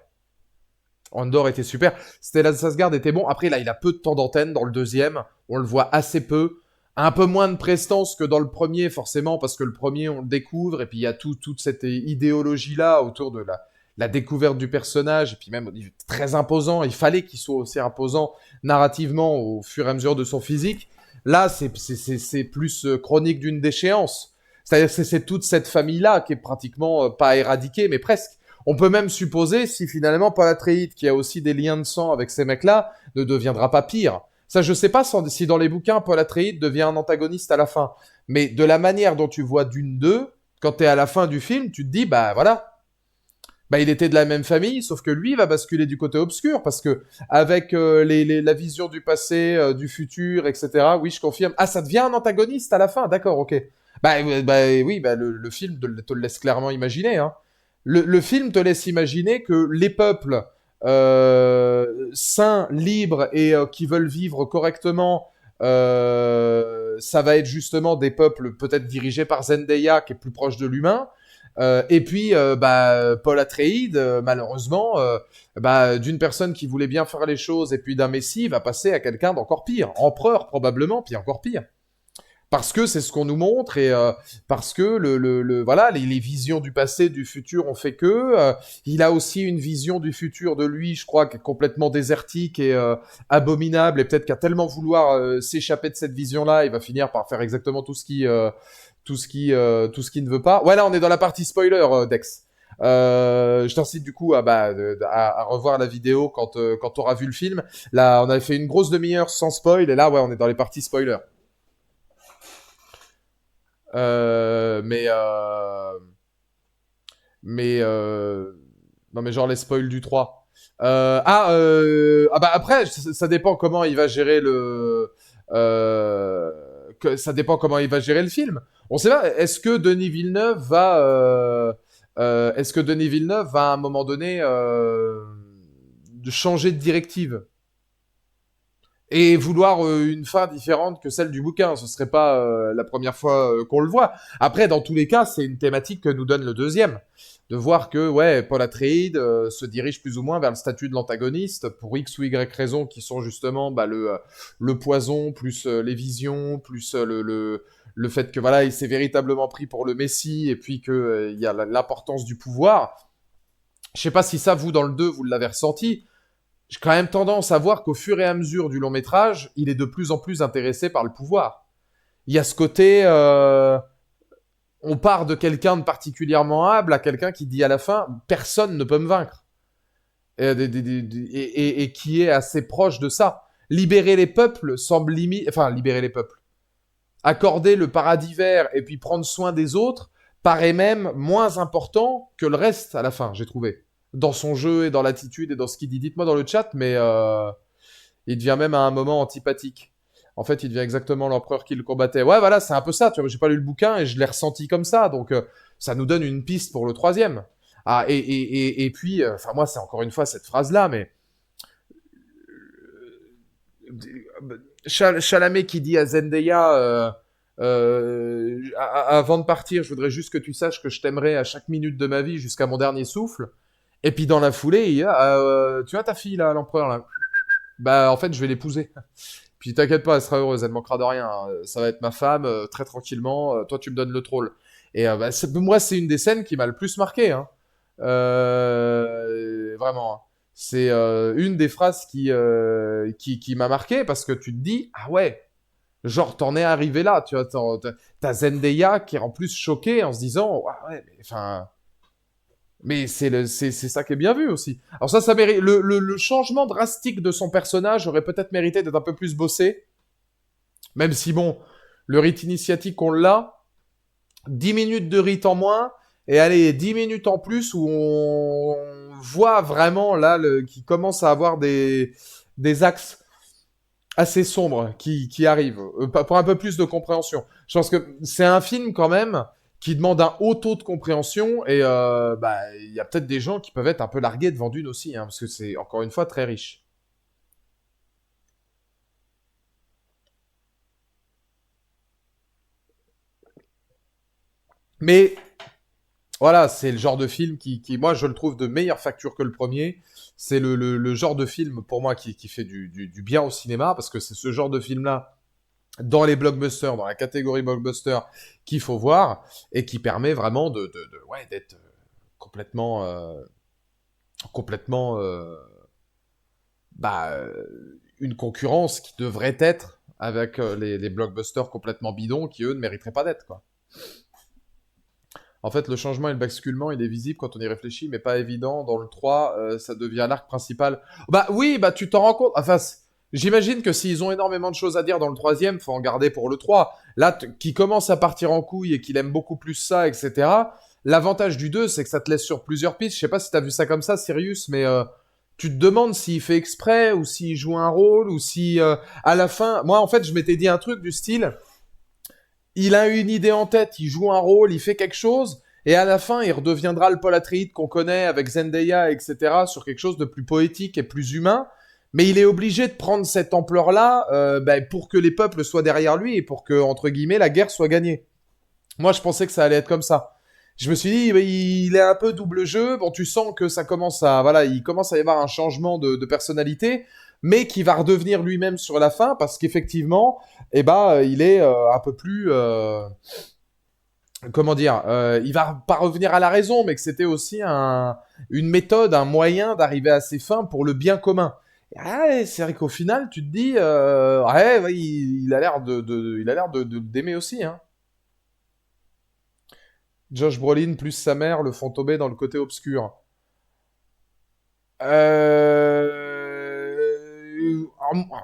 Andor était super. Stellan Skarsgård était bon. Après, là, il a peu de temps d'antenne dans le deuxième. On le voit assez peu. Un peu moins de prestance que dans le premier, forcément, parce que le premier, on le découvre. Et puis, il y a toute cette idéologie-là autour de la découverte du personnage. Et puis même, très imposant. Il fallait qu'il soit aussi imposant narrativement au fur et à mesure de son physique. Là, c'est plus chronique d'une déchéance. C'est-à-dire que c'est toute cette famille-là qui est pratiquement pas éradiquée, mais presque. On peut même supposer si finalement Paul Atreides, qui a aussi des liens de sang avec ces mecs-là, ne deviendra pas pire. Ça, je sais pas si dans les bouquins, Paul Atreides devient un antagoniste à la fin. Mais de la manière dont tu vois Dune 2, quand t'es à la fin du film, tu te dis, bah voilà, Bah, il était de la même famille, sauf que lui va basculer du côté obscur, parce que avec la vision du passé, du futur, etc. Oui, je confirme. Ah, ça devient un antagoniste à la fin, d'accord, ok. Oui, le film te le laisse clairement imaginer. Hein. Le film te laisse imaginer que les peuples sains, libres et qui veulent vivre correctement, ça va être justement des peuples peut-être dirigés par Zendaya, qui est plus proche de l'humain. Et puis, Paul Atreides, malheureusement, d'une personne qui voulait bien faire les choses et puis d'un messie, va passer à quelqu'un d'encore pire, empereur probablement, puis encore pire. Parce que c'est ce qu'on nous montre et parce que voilà, les visions du passé, du futur ont fait que il a aussi une vision du futur de lui, je crois, qui est complètement désertique et abominable et peut-être qu'à tellement vouloir s'échapper de cette vision-là, il va finir par faire exactement tout ce qui ne veut pas. Ouais, là, on est dans la partie spoiler, Dex. Je t'incite du coup à revoir la vidéo quand tu auras vu le film. Là, on avait fait une grosse demi-heure sans spoil, et là, ouais, on est dans les parties spoiler. Euh, mais, euh, mais non, mais genre les spoils du 3. Après, ça dépend comment il va gérer ça dépend comment il va gérer le film. On sait pas. Est-ce que Denis Villeneuve va à un moment donné de changer de directive et vouloir une fin différente que celle du bouquin? Ce serait pas la première fois qu'on le voit. Après, dans tous les cas, c'est une thématique que nous donne le deuxième, de voir que ouais, Paul Atreides se dirige plus ou moins vers le statut de l'antagoniste pour X ou Y raisons qui sont justement le poison plus les visions plus le fait que voilà, il s'est véritablement pris pour le Messie et puis que il y a l'importance du pouvoir. Je sais pas si ça, vous, dans le 2, vous l'avez ressenti. J'ai quand même tendance à voir qu'au fur et à mesure du long métrage, il est de plus en plus intéressé par le pouvoir. Il y a ce côté, on part de quelqu'un de particulièrement humble à quelqu'un qui dit à la fin, personne ne peut me vaincre. Et qui est assez proche de ça. Libérer les peuples semble limite, enfin libérer les peuples. Accorder le paradis vert et puis prendre soin des autres paraît même moins important que le reste à la fin, j'ai trouvé. Dans son jeu et dans l'attitude et dans ce qu'il dit. Dites-moi dans le chat, mais il devient même à un moment antipathique. En fait, il devient exactement l'empereur qui le combattait. Ouais, voilà, c'est un peu ça. Tu vois, j'ai pas lu le bouquin et je l'ai ressenti comme ça. Donc, ça nous donne une piste pour le troisième. Ah, et puis, enfin, moi, c'est encore une fois cette phrase-là, mais Chalamet qui dit à Zendaya, avant de partir, je voudrais juste que tu saches que je t'aimerai à chaque minute de ma vie jusqu'à mon dernier souffle. Et puis dans la foulée, il y a, tu vois ta fille là, l'empereur là. Bah en fait, je vais l'épouser. Puis t'inquiète pas, elle sera heureuse, elle manquera de rien. Hein. Ça va être ma femme, très tranquillement. Toi, tu me donnes le troll. Et moi, c'est une des scènes qui m'a le plus marqué. Hein. Vraiment. Hein. C'est une des phrases qui m'a marqué parce que tu te dis, ah ouais, genre t'en es arrivé là. Tu vois, t'as Zendaya qui est en plus choquée en se disant, ah ouais, mais enfin. Mais c'est ça qui est bien vu aussi. Alors ça mérite le changement drastique de son personnage aurait peut-être mérité d'être un peu plus bossé, même si bon, le rite initiatique on l'a, 10 minutes de rite en moins et allez 10 minutes en plus où on voit vraiment là qui commence à avoir des axes assez sombres qui arrivent pour un peu plus de compréhension. Je pense que c'est un film quand même qui demande un haut taux de compréhension et il y a peut-être des gens qui peuvent être un peu largués devant Dune aussi, hein, parce que c'est encore une fois très riche. Mais voilà, c'est le genre de film moi, je le trouve de meilleure facture que le premier. C'est le genre de film, pour moi, qui fait du bien au cinéma, parce que c'est ce genre de film-là, dans les blockbusters, dans la catégorie blockbuster, qu'il faut voir, et qui permet vraiment ouais, d'être complètement, complètement, une concurrence qui devrait être avec les blockbusters complètement bidons, qui eux ne mériteraient pas d'être, quoi. En fait, le changement et le basculement, il est visible quand on y réfléchit, mais pas évident. Dans le 3, ça devient l'arc principal. Bah oui, bah tu t'en rends compte. Enfin, j'imagine que s'ils ont énormément de choses à dire dans le troisième, faut en garder pour le 3. Là, qui commence à partir en couille et qu'il aime beaucoup plus ça, etc. L'avantage du 2, c'est que ça te laisse sur plusieurs pistes. Je sais pas si t'as vu ça comme ça, Sirius, mais tu te demandes s'il fait exprès ou s'il joue un rôle ou si à la fin, moi en fait, je m'étais dit un truc du style, il a une idée en tête, il joue un rôle, il fait quelque chose, et à la fin, il redeviendra le Paul Atreides qu'on connaît avec Zendaya, etc., sur quelque chose de plus poétique et plus humain. Mais il est obligé de prendre cette ampleur-là pour que les peuples soient derrière lui et pour que, entre guillemets, la guerre soit gagnée. Moi, je pensais que ça allait être comme ça. Je me suis dit, il est un peu double jeu. Bon, tu sens que ça commence à, voilà, il commence à y avoir un changement de personnalité, mais qui va redevenir lui-même sur la fin parce qu'effectivement, il est un peu plus, comment dire, il va pas revenir à la raison, mais que c'était aussi une méthode, un moyen d'arriver à ses fins pour le bien commun. Et c'est vrai qu'au final, tu te dis, ouais, il a l'air il a l'air d'aimer aussi, hein. Josh Brolin plus sa mère le font tomber dans le côté obscur.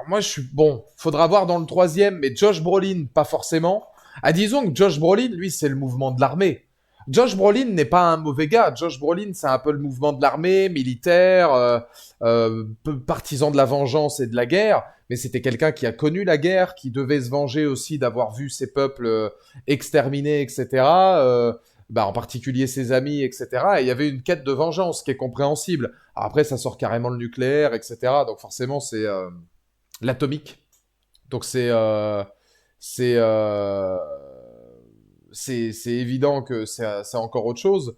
Moi, je suis bon. Faudra voir dans le troisième, mais Josh Brolin, pas forcément. Ah, disons que Josh Brolin, lui, c'est le mouvement de l'armée. Josh Brolin n'est pas un mauvais gars. Josh Brolin, c'est un peu le mouvement de l'armée, militaire, partisan de la vengeance et de la guerre. Mais c'était quelqu'un qui a connu la guerre, qui devait se venger aussi d'avoir vu ses peuples exterminés, etc. En particulier ses amis, etc. Et il y avait une quête de vengeance qui est compréhensible. Alors après, ça sort carrément le nucléaire, etc. Donc forcément, c'est l'atomique. Donc c'est euh, c'est évident que c'est encore autre chose.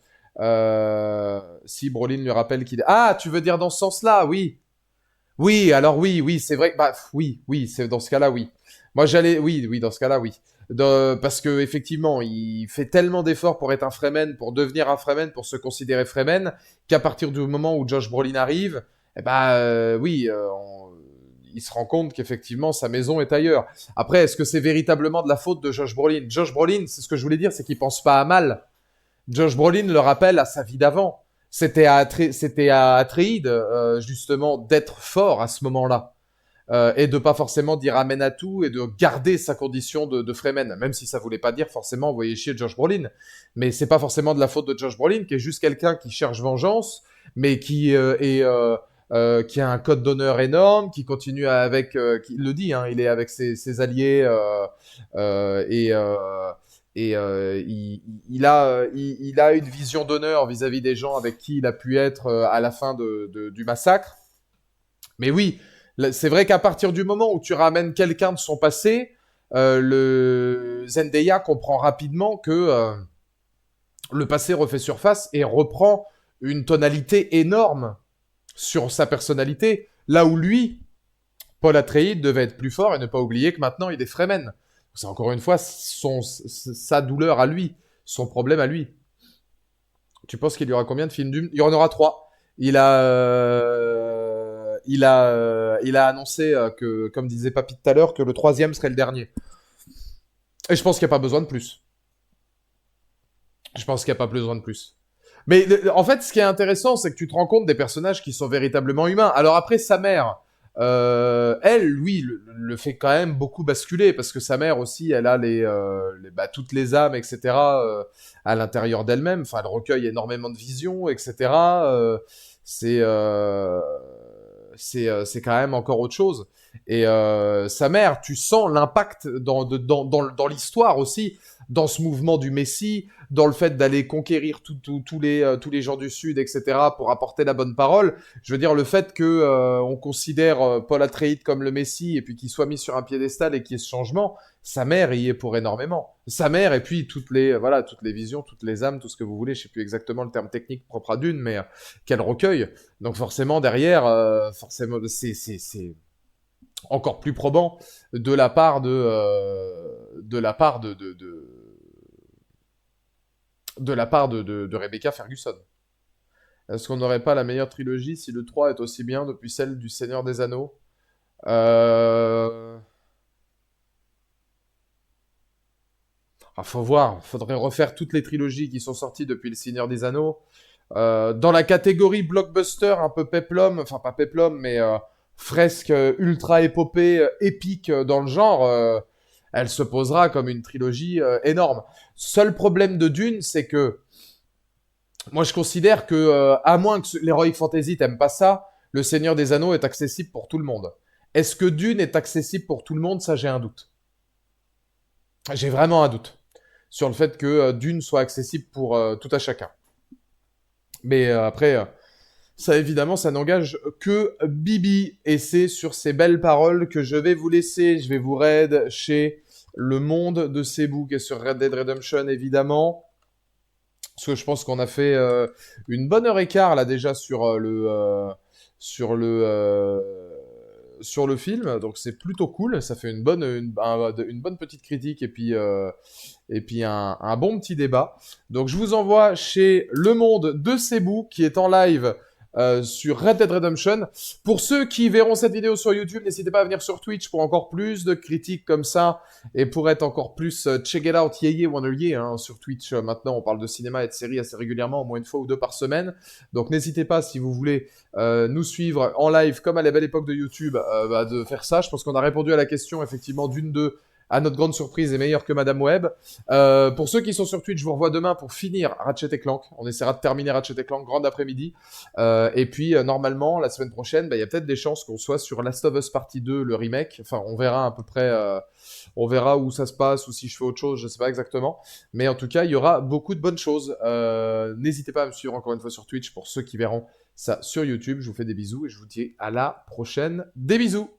Si Brolin lui rappelle qu'il... Ah, tu veux dire dans ce sens-là, oui. Oui, alors oui, c'est vrai. Bah oui, c'est dans ce cas-là, oui. Moi, oui, dans ce cas-là, oui. Parce que effectivement, il fait tellement d'efforts pour être un Fremen, pour devenir un Fremen, pour se considérer Fremen, qu'à partir du moment où Josh Brolin arrive, oui, il se rend compte qu'effectivement sa maison est ailleurs. Après, est-ce que c'est véritablement de la faute de Josh Brolin? Josh Brolin, c'est ce que je voulais dire, c'est qu'il pense pas à mal. Josh Brolin le rappelle à sa vie d'avant. C'était à Atreides, justement, d'être fort à ce moment-là. Et de pas forcément dire amen à tout et de garder sa condition de Fremen, même si ça voulait pas dire forcément envoyer chier Josh Brolin. Mais c'est pas forcément de la faute de Josh Brolin, qui est juste quelqu'un qui cherche vengeance, mais qui a un code d'honneur énorme, qui continue qui le dit, hein, il est avec ses alliés euh, et euh, il a une vision d'honneur vis-à-vis des gens avec qui il a pu être à la fin du massacre. Mais oui, c'est vrai qu'à partir du moment où tu ramènes quelqu'un de son passé, le Zendaya comprend rapidement que le passé refait surface et reprend une tonalité énorme sur sa personnalité, là où lui, Paul Atreides, devait être plus fort et ne pas oublier que maintenant il est Fremen. C'est encore une fois sa douleur à lui, son problème à lui. Tu penses qu'il y aura combien de films Dune? Il y en aura 3. Il a annoncé que, comme disait Papy tout à l'heure, que le troisième serait le dernier. Et je pense qu'il n'y a pas besoin de plus. Je pense qu'il n'y a pas besoin de plus. Mais en fait, ce qui est intéressant, c'est que tu te rends compte des personnages qui sont véritablement humains. Alors après, sa mère, elle, lui, le fait quand même beaucoup basculer, parce que sa mère aussi, elle a toutes les âmes, etc., à l'intérieur d'elle-même. Enfin, elle recueille énormément de visions, etc. C'est c'est quand même encore autre chose. Et sa mère, tu sens l'impact dans l'histoire aussi, dans ce mouvement du Messie, dans le fait d'aller conquérir tous les gens du Sud, etc., pour apporter la bonne parole. Je veux dire, le fait que on considère Paul Atreides comme le Messie et puis qu'il soit mis sur un piédestal et qu'il y ait ce changement, sa mère y est pour énormément. Sa mère et puis toutes les visions, toutes les âmes, tout ce que vous voulez, je sais plus exactement le terme technique propre à Dune, mais qu'elle recueille. Donc forcément derrière, forcément c'est encore plus probant de la part de Rebecca Ferguson. Est-ce qu'on n'aurait pas la meilleure trilogie si le 3 est aussi bien depuis celle du Seigneur des Anneaux? Faut voir, faudrait refaire toutes les trilogies qui sont sorties depuis le Seigneur des Anneaux. Dans la catégorie blockbuster, un peu peplum, enfin pas peplum, mais fresque ultra épopée, épique dans le genre, elle se posera comme une trilogie énorme. Seul problème de Dune, c'est que Moi, je considère que, à moins que l'Heroic Fantasy t'aime pas ça, le Seigneur des Anneaux est accessible pour tout le monde. Est-ce que Dune est accessible pour tout le monde? Ça, j'ai un doute. J'ai vraiment un doute sur le fait que Dune soit accessible pour tout à chacun. Mais après, ça évidemment, ça n'engage que Bibi. Et c'est sur ces belles paroles que je vais vous laisser. Je vais vous raid chez Le Monde de Cebu, qui est sur Red Dead Redemption, évidemment. Parce que je pense qu'on a fait une bonne heure et quart là déjà sur le film, donc c'est plutôt cool. Ça fait une bonne petite critique et puis un bon petit débat. Donc je vous envoie chez Le Monde de Cebu qui est en live sur Red Dead Redemption. Pour ceux qui verront cette vidéo sur YouTube, n'hésitez pas à venir sur Twitch pour encore plus de critiques comme ça et pour être encore plus check it out, yeah, wonder yeah, hein, sur Twitch. Maintenant, on parle de cinéma et de séries assez régulièrement, au moins une fois ou deux par semaine. Donc n'hésitez pas, si vous voulez nous suivre en live, comme à la belle époque de YouTube, de faire ça. Je pense qu'on a répondu à la question, effectivement, d'une d'eux à notre grande surprise, est meilleur que Madame Web. Pour ceux qui sont sur Twitch, je vous revois demain pour finir Ratchet & Clank. On essaiera de terminer Ratchet & Clank, grande après-midi. Et puis, normalement, la semaine prochaine, il y a peut-être des chances qu'on soit sur Last of Us Partie 2, le remake. Enfin, on verra à peu près... on verra où ça se passe ou si je fais autre chose, je sais pas exactement. Mais en tout cas, il y aura beaucoup de bonnes choses. N'hésitez pas à me suivre encore une fois sur Twitch pour ceux qui verront ça sur YouTube. Je vous fais des bisous et je vous dis à la prochaine. Des bisous!